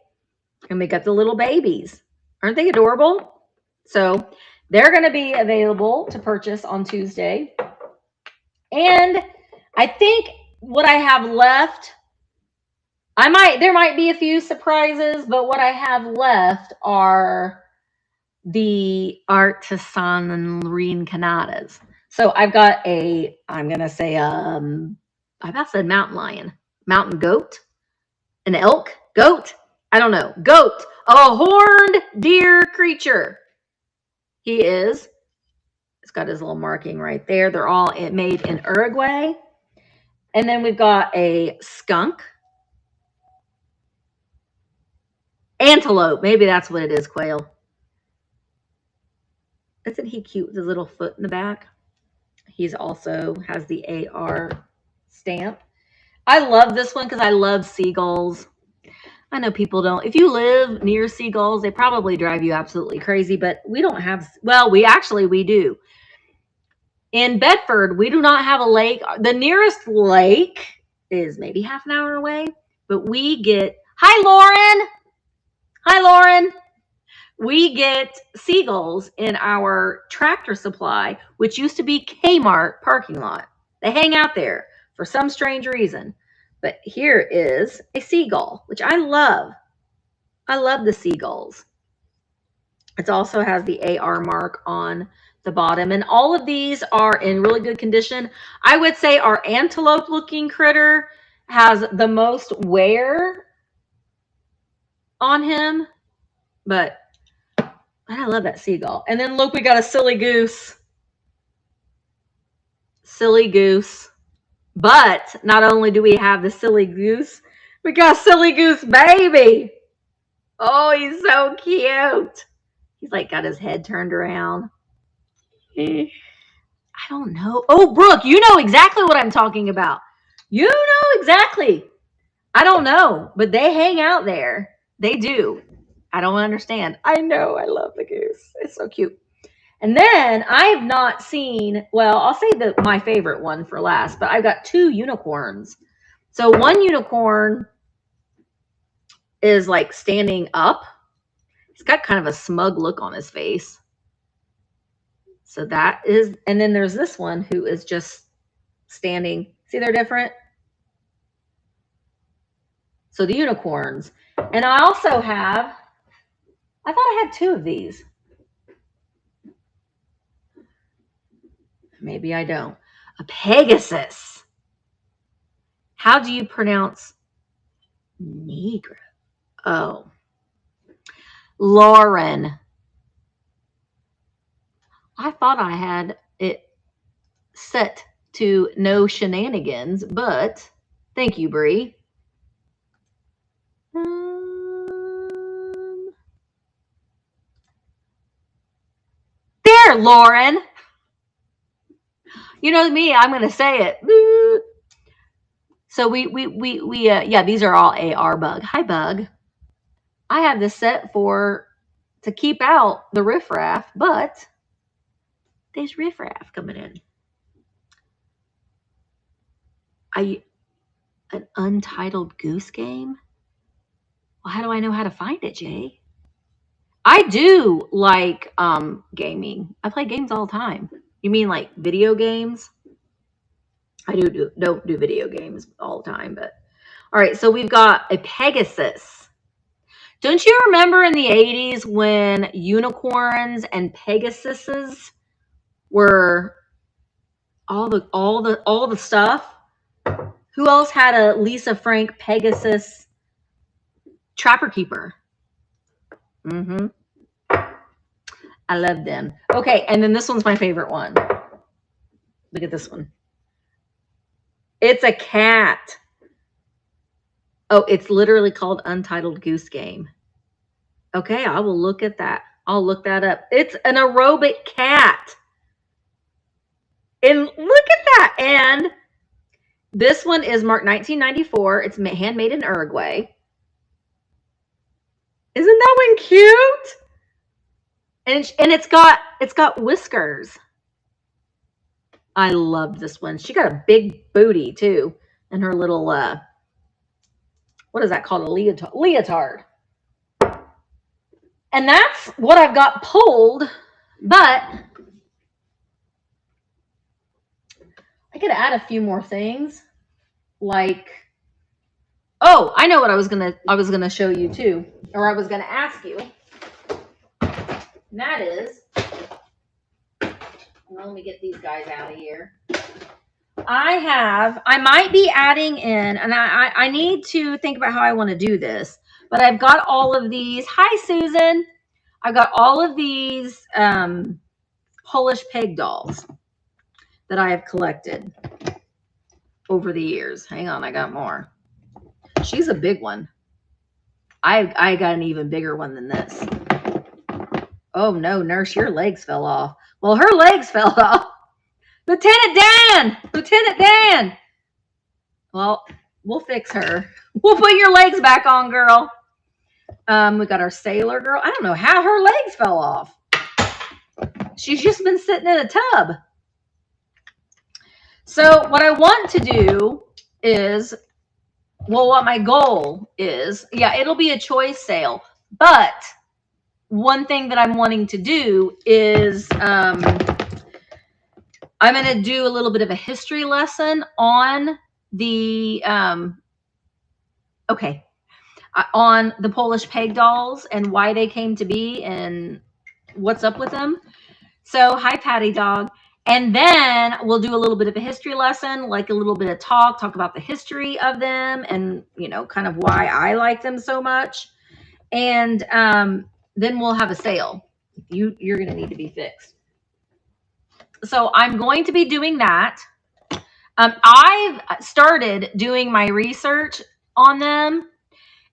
And we got the little babies. Aren't they adorable? So they're going to be available to purchase on Tuesday. And I think what I have left, there might be a few surprises, but what I have left are the Artisan and Reincanadas. So I've got I'm going to say, I about said mountain lion, mountain goat, an elk, goat, I don't know, goat, a horned deer creature. He is. It's got his little marking right there. They're all made in Uruguay. And then we've got a skunk. Antelope. Maybe that's what it is, quail. Isn't he cute with his little foot in the back? He's also has the AR stamp. I love this one because I love seagulls. I know people don't. If you live near seagulls, they probably drive you absolutely crazy, but we don't have, well, we do. In Bedford, we do not have a lake. The nearest lake is maybe half an hour away, but we get, hi, Lauren. Hi, Lauren. We get seagulls in our Tractor Supply, which used to be Kmart parking lot. They hang out there for some strange reason. But here is a seagull, which I love. I love the seagulls. It also has the AR mark on the bottom. And all of these are in really good condition. I would say our antelope looking critter has the most wear on him. But I love that seagull. And then look, we got a silly goose. Silly goose. But not only do we have the silly goose, we got a silly goose baby. Oh, he's so cute. He's like got his head turned around. I don't know. Oh, Brooke, you know exactly what I'm talking about. You know exactly. I don't know, but they hang out there. They do. I don't understand. I know. I love the goose. It's so cute. And then I have not seen, well, I'll say my favorite one for last, but I've got 2 unicorns. So one unicorn is like standing up. He's got kind of a smug look on his face. So that is, and then there's this one who is just standing. See, they're different. So the unicorns. And I also have, I thought I had 2 of these. Maybe I don't. A Pegasus. How do you pronounce Negro? Oh. Lauren. I thought I had it set to no shenanigans, but thank you, Bree. There, Lauren. You know me, I'm going to say it. So yeah, these are all AR Bug. Hi, Bug. I have this set to keep out the riffraff, but there's riffraff coming in. An untitled goose game? Well, how do I know how to find it, Jay? I do like gaming. I play games all the time. You mean like video games? I don't do video games all the time, but all right. So we've got a Pegasus. Don't you remember in the 80s when unicorns and Pegasuses were all the stuff? Who else had a Lisa Frank Pegasus Trapper Keeper? Mm-hmm. I love them. Okay, and then this one's my favorite one. Look at this one. It's a cat. Oh, it's literally called Untitled Goose Game. Okay, I will look at that. I'll look that up. It's an aerobic cat. And look at that. And this one is marked 1994. It's handmade in Uruguay. Isn't that one cute? And it's got whiskers. I love this one. She got a big booty too, and her little what is that called? A leotard. And that's what I've got pulled, but I could add a few more things. Like, oh, I know what I was gonna show you too, or I was gonna ask you. And that is, let me get these guys out of here. I might be adding in, and I need to think about how I want to do this, but I've got all of these. Hi, Susan. I've got all of these Polish pig dolls that I have collected over the years. Hang on, I got more. She's a big one. I got an even bigger one than this. Oh no, nurse, your legs fell off. Well, her legs fell off. Lieutenant Dan! Lieutenant Dan! Well, we'll fix her. We'll put your legs back on, girl. We got our Sailor Girl. I don't know how her legs fell off. She's just been sitting in a tub. So what I want to do is, well, what my goal is, yeah, it'll be a choice sale. But one thing that I'm wanting to do is I'm going to do a little bit of a history lesson on the, on the Polish peg dolls and why they came to be and what's up with them. So, hi, Patty Dog. And then we'll do a little bit of a history lesson, like a little bit of talk about the history of them and, you know, kind of why I like them so much. And then we'll have a sale. You're going to need to be fixed. So I'm going to be doing that. I've started doing my research on them,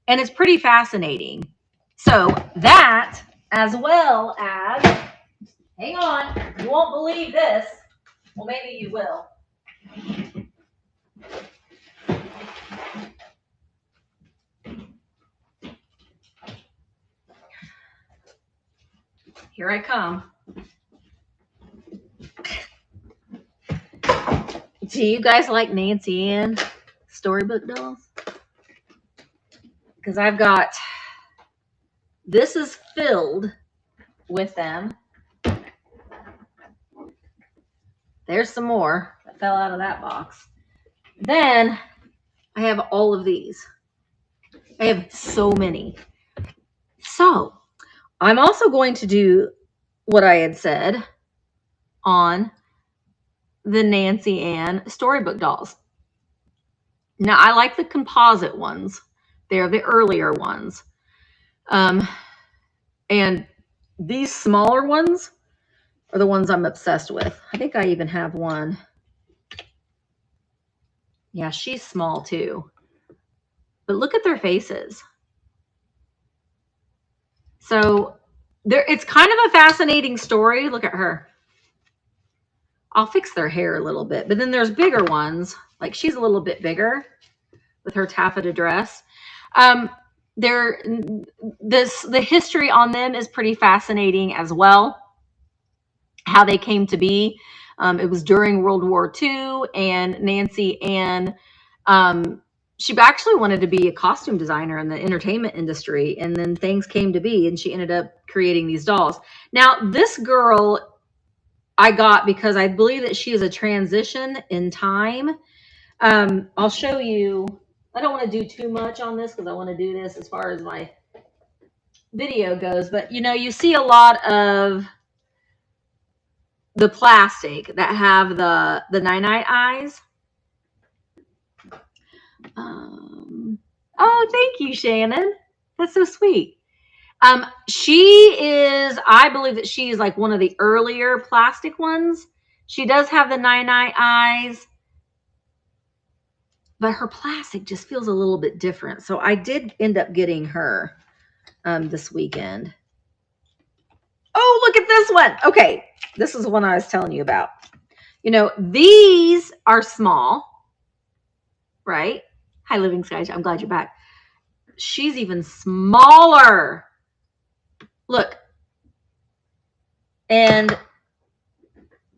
and it's pretty fascinating. So that, as well as, hang on, you won't believe this. Well, maybe you will. Here I come. Do you guys like Nancy Ann storybook dolls? Because I've got, this is filled with them. There's some more that fell out of that box. Then I have all of these. I have so many. So I'm also going to do what I had said on the Nancy Ann storybook dolls. Now, I like the composite ones. They're the earlier ones. And these smaller ones are the ones I'm obsessed with. I think I even have one. Yeah, she's small too. But look at their faces. So it's kind of a fascinating story. Look at her. I'll fix their hair a little bit. But then there's bigger ones. Like she's a little bit bigger with her taffeta dress. The history on them is pretty fascinating as well. How they came to be. It was during World War II, and Nancy Ann, she actually wanted to be a costume designer in the entertainment industry, and then things came to be, and she ended up creating these dolls. Now, this girl I got because I believe that she is a transition in time. I'll show you. I don't want to do too much on this because I want to do this as far as my video goes, but you know, you see a lot of the plastic that have the night-night eyes. Oh, thank you, Shannon. That's so sweet. She is, I believe that she is like one of the earlier plastic ones. She does have the night-night eyes, but her plastic just feels a little bit different. So I did end up getting her this weekend. Oh, look at this one. Okay, this is the one I was telling you about. You know, these are small, right? Hi, Living Skies. I'm glad you're back. She's even smaller. Look. And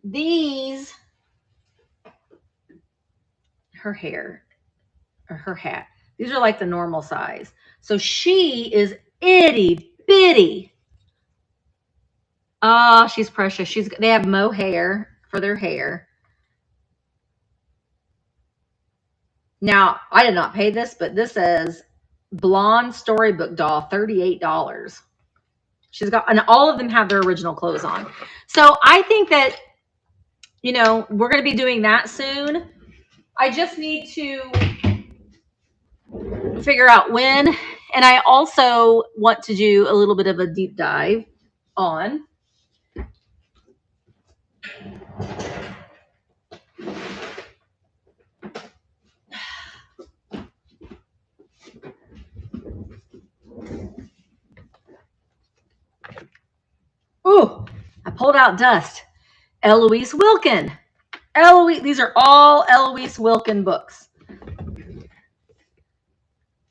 these, her hair, or her hat, these are like the normal size. So she is itty bitty. Oh, she's precious. They have mohair for their hair. Now, I did not pay this, but this says blonde storybook doll, $38. She's got, and all of them have their original clothes on. So I think that, you know, we're going to be doing that soon. I just need to figure out when. And I also want to do a little bit of a deep dive on ooh, I pulled out dust. Eloise Wilkin. These are all Eloise Wilkin books.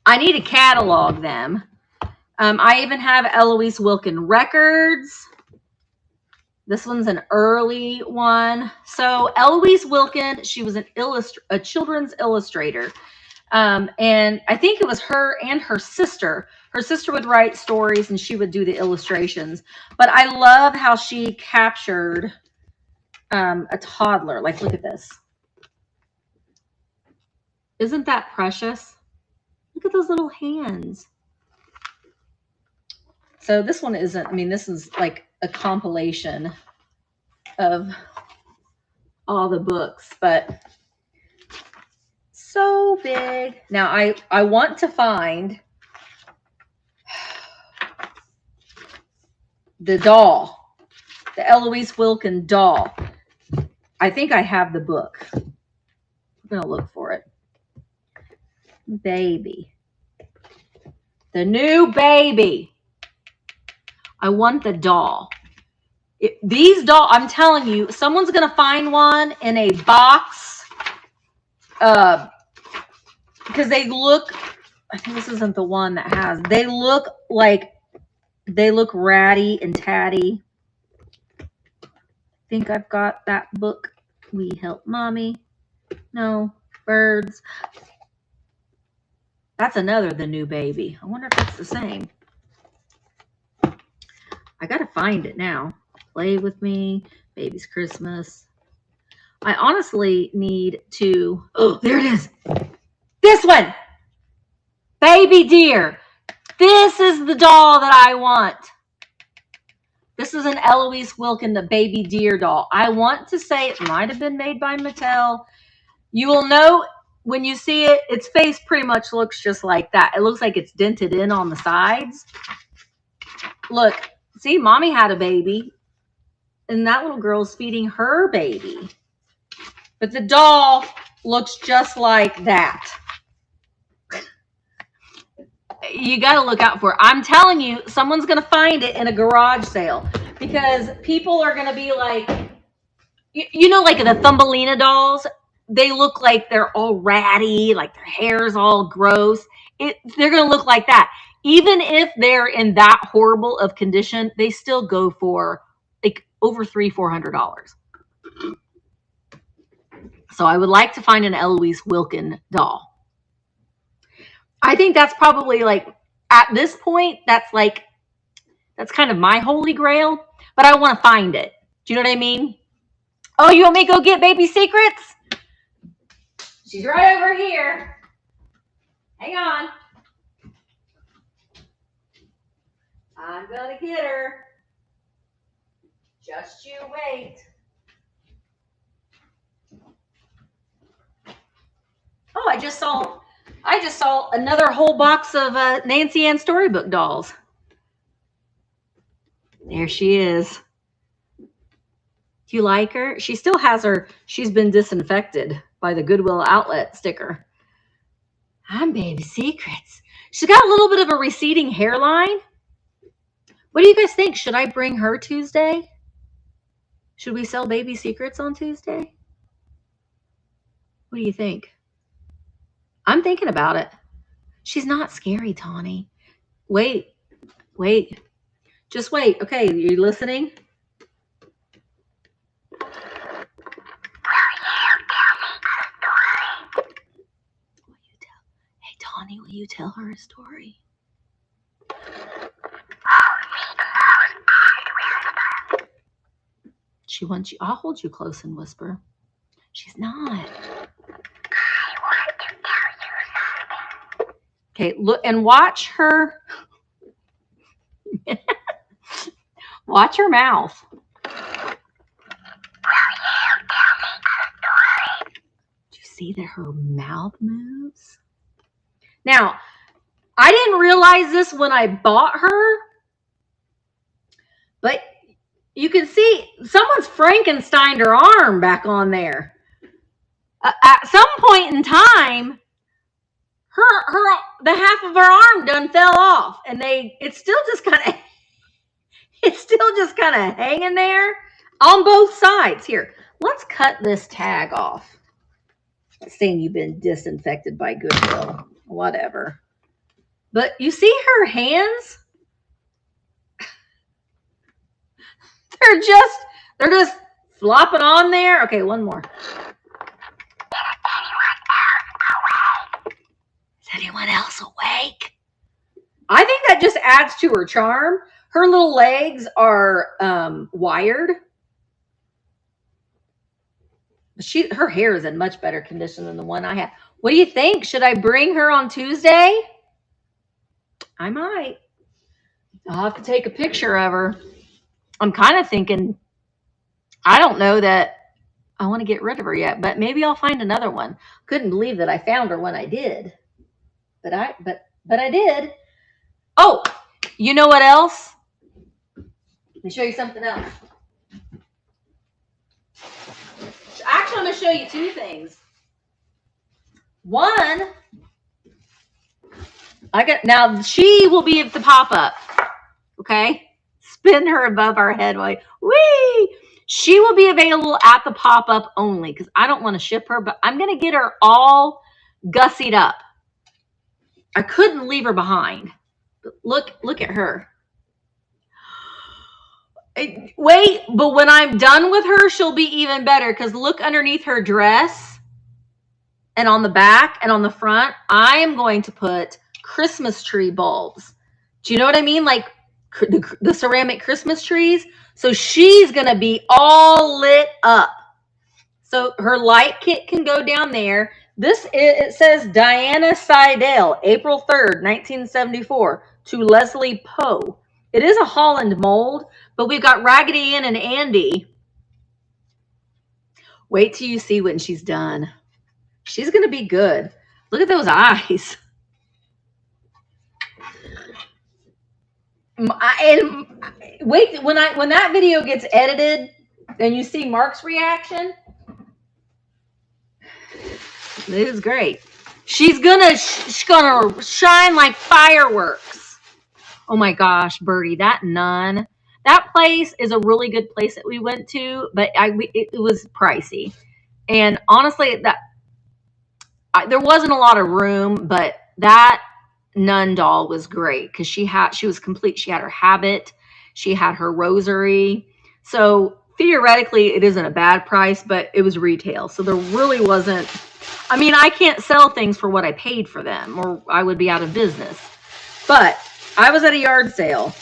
I need to catalog them. I even have Eloise Wilkin records. This one's an early one. So Eloise Wilkin, she was a children's illustrator. And I think it was her and her sister. Her sister would write stories and she would do the illustrations. But I love how she captured a toddler. Like, look at this. Isn't that precious? Look at those little hands. So this one isn't, I mean, this is like a compilation of all the books, but so big. Now I want to find the doll, the Eloise Wilkin doll. I think I have the book. I'm going to look for it. Baby. The new baby. I want the doll. These dolls, I'm telling you, someone's going to find one in a box because they look, I think this isn't the one that has, they look ratty and tatty. I think I've got that book. We Help Mommy. No, birds. That's another The New Baby. I wonder if it's the same. I got to find it now. Play With Me, Baby's Christmas. I honestly need to, oh, there it is. This one, Baby Deer. This is the doll that I want. This is an Eloise Wilkin, the Baby Deer doll. I want to say it might have been made by Mattel. You will know when you see it, its face pretty much looks just like that. It looks like it's dented in on the sides. Look, see, Mommy had a baby, and that little girl's feeding her baby. But the doll looks just like that. You got to look out for it. I'm telling you, someone's going to find it in a garage sale because people are going to be like, you know, like the Thumbelina dolls, they look like they're all ratty, like their hair's all gross. They're going to look like that. Even if they're in that horrible of condition, they still go for like over $300-400. So I would like to find an Eloise Wilkin doll. I think that's probably like, at this point, that's kind of my holy grail, but I want to find it. Do you know what I mean? Oh, you want me to go get Baby Secrets? She's right over here. Hang on. I'm going to get her. Just you wait. Oh, I just saw another whole box of Nancy Ann Storybook dolls. There she is. Do you like her? She still has her, she's been disinfected by the Goodwill Outlet sticker. I'm Baby Secrets. She's got a little bit of a receding hairline. What do you guys think? Should I bring her Tuesday? Should we sell Baby Secrets on Tuesday? What do you think? I'm thinking about it. She's not scary, Tawny. Wait. Just wait. Okay, are you listening? Hey, Tawny, will you tell her a story? She wants you. I'll hold you close and whisper. She's not. Okay, look and watch her. Watch her mouth. Do you see that her mouth moves? Now, I didn't realize this when I bought her, but you can see someone's Frankensteined her arm back on there. At some point in time, the half of her arm done fell off, and it's still just kind of hanging there on both sides. Here, let's cut this tag off. It's saying you've been disinfected by Goodwill, whatever. But you see her hands? they're just flopping on there. Okay, one more. Is anyone else awake? I think that just adds to her charm. Her little legs are wired. Her hair is in much better condition than the one I have. What do you think? Should I bring her on Tuesday? I might. I'll have to take a picture of her. I'm kind of thinking, I don't know that I want to get rid of her yet, but maybe I'll find another one. Couldn't believe that I found her when I did. But I did. Oh, you know what else? Let me show you something else. Actually, I'm going to show you two things. One, now she will be at the pop-up. Okay? Spin her above our head like, whee! She will be available at the pop-up only because I don't want to ship her, but I'm going to get her all gussied up. I couldn't leave her behind. But look at her. Wait, but when I'm done with her, she'll be even better because look underneath her dress and on the back and on the front, I am going to put Christmas tree bulbs. Do you know what I mean? Like the ceramic Christmas trees. So she's going to be all lit up. So her light kit can go down there. It says Diana Seidel, April 3rd, 1974, to Leslie Poe. It is a Holland mold, but we've got Raggedy Ann and Andy. Wait till you see when she's done. She's going to be good. Look at those eyes. And wait, when that video gets edited and you see Mark's reaction, it is great. She's gonna shine like fireworks. Oh my gosh, Birdie, that nun. That place is a really good place that we went to, but it was pricey. And honestly, there wasn't a lot of room, but that nun doll was great because she was complete. She had her habit, she had her rosary. So theoretically, it isn't a bad price, but it was retail. So there really wasn't. I mean, I can't sell things for what I paid for them, or I would be out of business. But I was at a yard sale.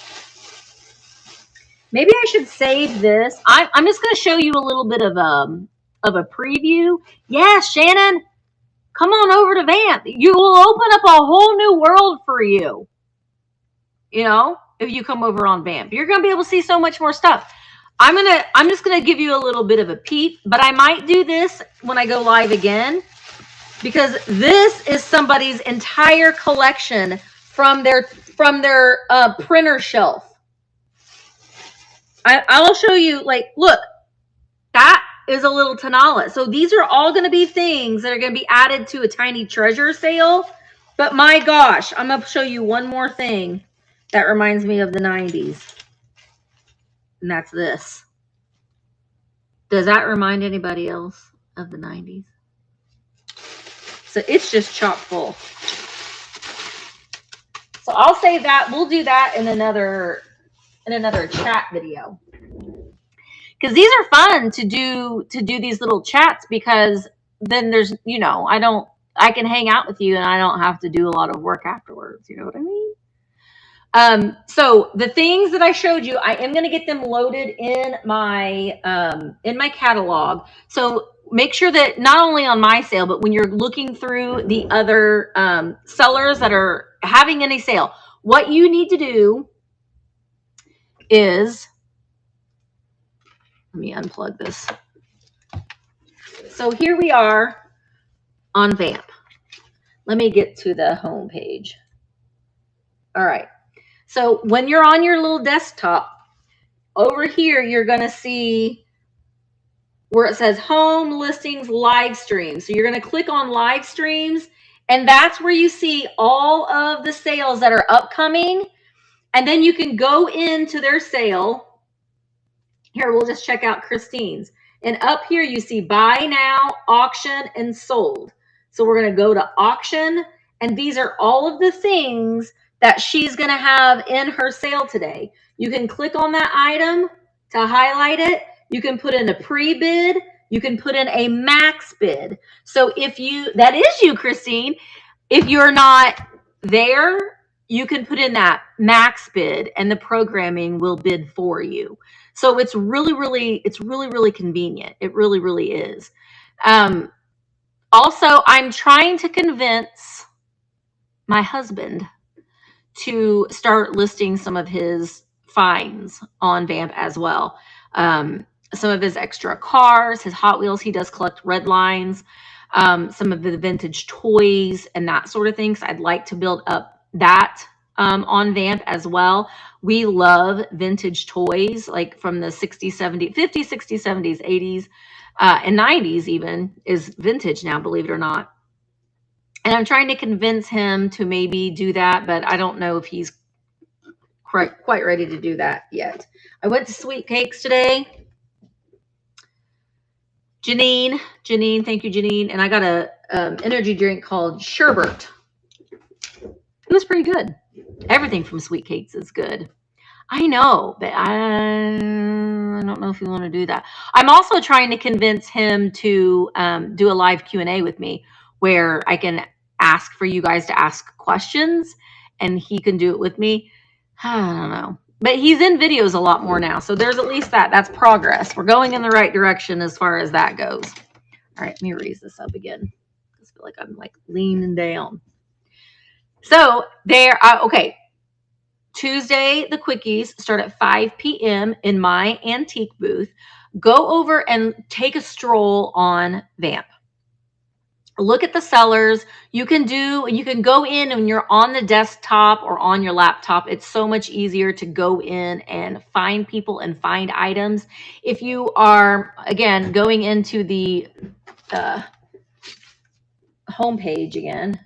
Maybe I should save this. I'm just going to show you a little bit of a preview. Yes, Shannon, come on over to Vamp. You will open up a whole new world for you. You know, if you come over on Vamp, you're going to be able to see so much more stuff. I'm just going to give you a little bit of a peep, but I might do this when I go live again because this is somebody's entire collection from their printer shelf. I will show you, like, look, that is a little Tanala. So these are all going to be things that are going to be added to a tiny treasure sale. But my gosh, I'm going to show you one more thing that reminds me of the 90s. And that's this. Does that remind anybody else of the 90s? So it's just chock full. So I'll save that. We'll do that in another chat video. Because these are fun to do these little chats because then there's, you know, I can hang out with you and I don't have to do a lot of work afterwards. You know what I mean? So the things that I showed you, I am going to get them loaded in my catalog. So make sure that not only on my sale, but when you're looking through the other sellers that are having any sale, what you need to do is, let me unplug this. So here we are on Vamp. Let me get to the home page. All right. So when you're on your little desktop, over here, you're going to see where it says home listings live streams. So you're going to click on live streams, and that's where you see all of the sales that are upcoming. And then you can go into their sale. Here, we'll just check out Christine's. And up here, you see buy now, auction, and sold. So we're going to go to auction. And these are all of the things that she's going to have in her sale today. You can click on that item to highlight it. You can put in a pre-bid. You can put in a max bid. So if you, that is you, Christine, if you're not there, you can put in that max bid and the programming will bid for you. So it's really convenient. It really is. Also, I'm trying to convince my husband to start listing some of his finds on Vamp as well. Some of his extra cars, his Hot Wheels, he does collect red lines, some of the vintage toys and that sort of thing. So I'd like to build up that on Vamp as well. We love vintage toys, like from the 60s, 70s, 50s, 60s, 70s, 80s, and 90s even is vintage now, believe it or not. And I'm trying to convince him to maybe do that, but I don't know if he's quite ready to do that yet. I went to Sweet Cakes today. Janine, thank you, Janine. And I got a energy drink called Sherbet. It was pretty good. Everything from Sweet Cakes is good. I know, but I don't know if you want to do that. I'm also trying to convince him to do a live Q&A with me where I can ask for you guys to ask questions and he can do it with me. I don't know. But he's in videos a lot more now. So there's at least that. That's progress. We're going in the right direction as far as that goes. All right, let me raise this up again. I just feel like I'm like leaning down. So there, okay. Tuesday, the quickies start at 5 p.m. in my antique booth. Go over and take a stroll on Vamp. Look at the sellers. You can go in when you're on the desktop or on your laptop. It's so much easier to go in and find people and find items. If you are, again, going into the homepage again.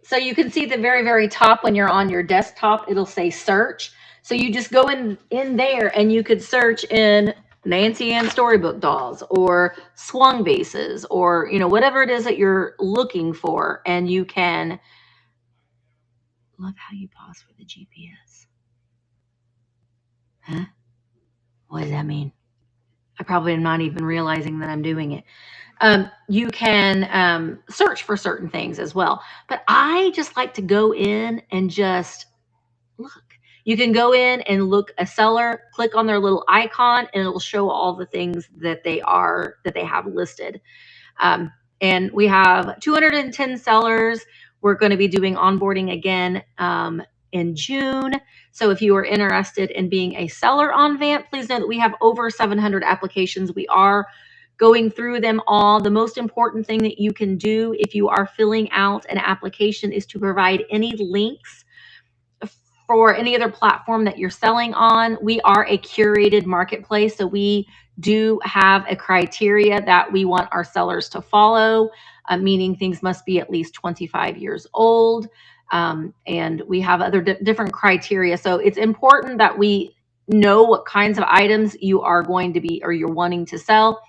So you can see the very, very top when you're on your desktop, it'll say search. So you just go in there and you could search in Nancy Ann Storybook dolls or swung bases or, whatever it is that you're looking for. And you can, love how you pause for the GPS. Huh? What does that mean? I probably am not even realizing that I'm doing it. You can search for certain things as well. But I just like to go in and just look. You can go in and look a seller, click on their little icon, and it'll show all the things that they have listed. And we have 210 sellers. We're going to be doing onboarding again in June. So if you are interested in being a seller on Vamp, please know that we have over 700 applications. We are going through them all. The most important thing that you can do if you are filling out an application is to provide any links for any other platform that you're selling on. We are a curated marketplace, so we do have a criteria that we want our sellers to follow, meaning things must be at least 25 years old. And we have other different criteria. So it's important that we know what kinds of items you are going to be or you're wanting to sell.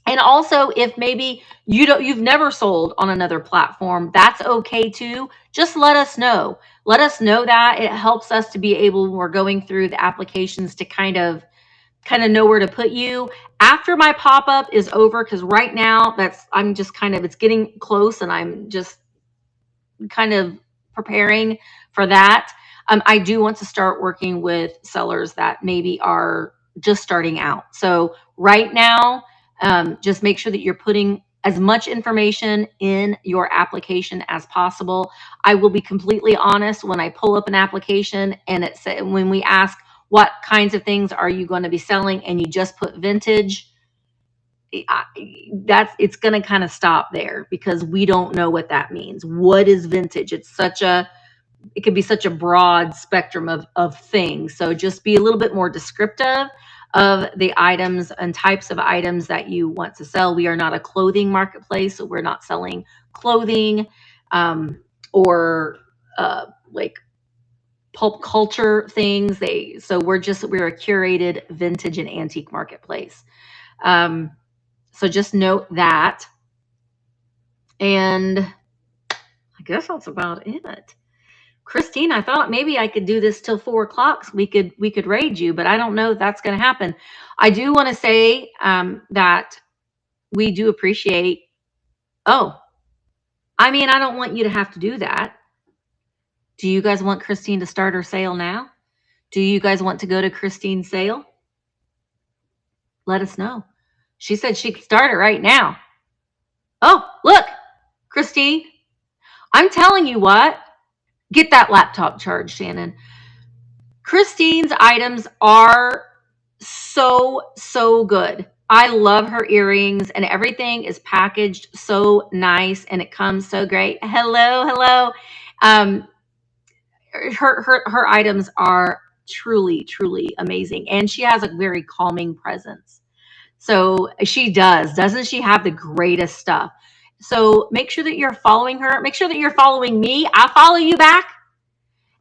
And also, if maybe you've never sold on another platform, that's okay too. Just let us know. Let us know that. It helps us to be able, when we're going through the applications, to kind of know where to put you. After my pop-up is over, because right now it's getting close and I'm just kind of preparing for that. I do want to start working with sellers that maybe are just starting out. So right now, just make sure that you're putting as much information in your application as possible. I will be completely honest, when I pull up an application and when we ask what kinds of things are you going to be selling and you just put vintage, it's going to kind of stop there because we don't know what that means. What is vintage? It could be such a broad spectrum of things. So just be a little bit more descriptive of the items and types of items that you want to sell. We are not a clothing marketplace, so we're not selling clothing or like pulp culture things. We're a curated vintage and antique marketplace. So just note that. And I guess that's about it. Christine, I thought maybe I could do this till 4 o'clock. So we could raid you, but I don't know if that's going to happen. I do want to say that we do appreciate. Oh, I mean, I don't want you to have to do that. Do you guys want Christine to start her sale now? Do you guys want to go to Christine's sale? Let us know. She said she could start it right now. Oh, look, Christine, I'm telling you what, get that laptop charged, Shannon. Christine's items are so good. I love her earrings, and everything is packaged so nice, and it comes so great. Hello. Her items are truly amazing, and she has a very calming presence. So she doesn't she have the greatest stuff? So make sure that you're following her. Make sure that you're following me. I'll follow you back.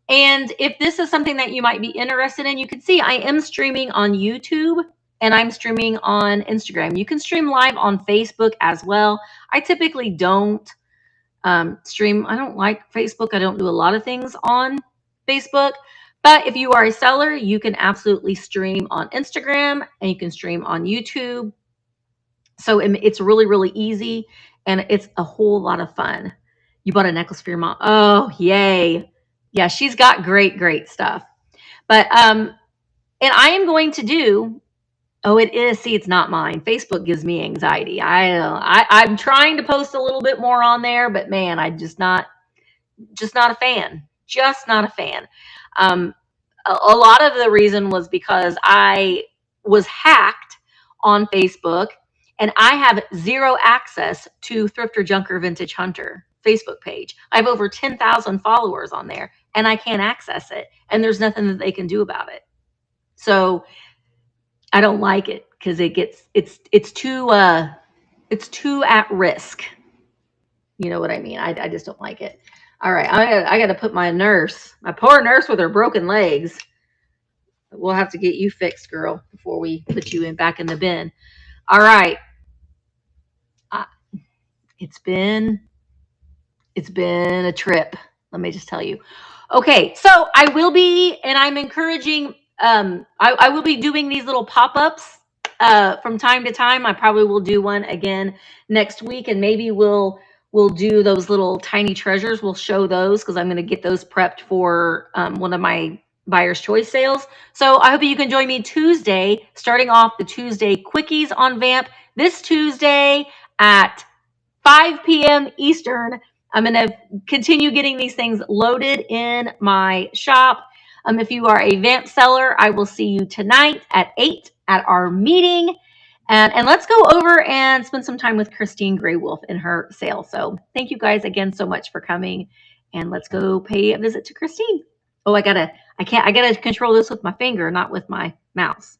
And if this is something that you might be interested in, you can see I am streaming on YouTube and I'm streaming on Instagram. You can stream live on Facebook as well. I typically don't stream. I don't like Facebook. I don't do a lot of things on Facebook. But if you are a seller, you can absolutely stream on Instagram and you can stream on YouTube. So it's really easy and it's a whole lot of fun. You bought a necklace for your mom. Oh, yay. Yeah, she's got great stuff. But and I am going to do, oh, it is. See, it's not mine. Facebook gives me anxiety. I'm trying to post a little bit more on there, but man, I'm just not a fan. Just not a fan. A lot of the reason was because I was hacked on Facebook and I have zero access to Thrifter Junker Vintage Hunter Facebook page. I have over 10,000 followers on there and I can't access it. And there's nothing that they can do about it. So I don't like it because it's too at risk. You know what I mean? I just don't like it. All right, I got to put my poor nurse with her broken legs. We'll have to get you fixed, girl, before we put you back in the bin. All right. It's been a trip. Let me just tell you. Okay, so I will be, and I'm encouraging, I will be doing these little pop-ups from time to time. I probably will do one again next week, and maybe we'll do those little tiny treasures. We'll show those because I'm going to get those prepped for one of my Buyer's Choice sales. So I hope you can join me Tuesday, starting off the Tuesday quickies on Vamp this Tuesday at 5 p.m. Eastern. I'm going to continue getting these things loaded in my shop. If you are a Vamp seller, I will see you tonight at 8 at our meeting. And let's go over and spend some time with Christine Gray Wolf in her sale. So thank you guys again so much for coming. And let's go pay a visit to Christine. Oh, I gotta control this with my finger, not with my mouse.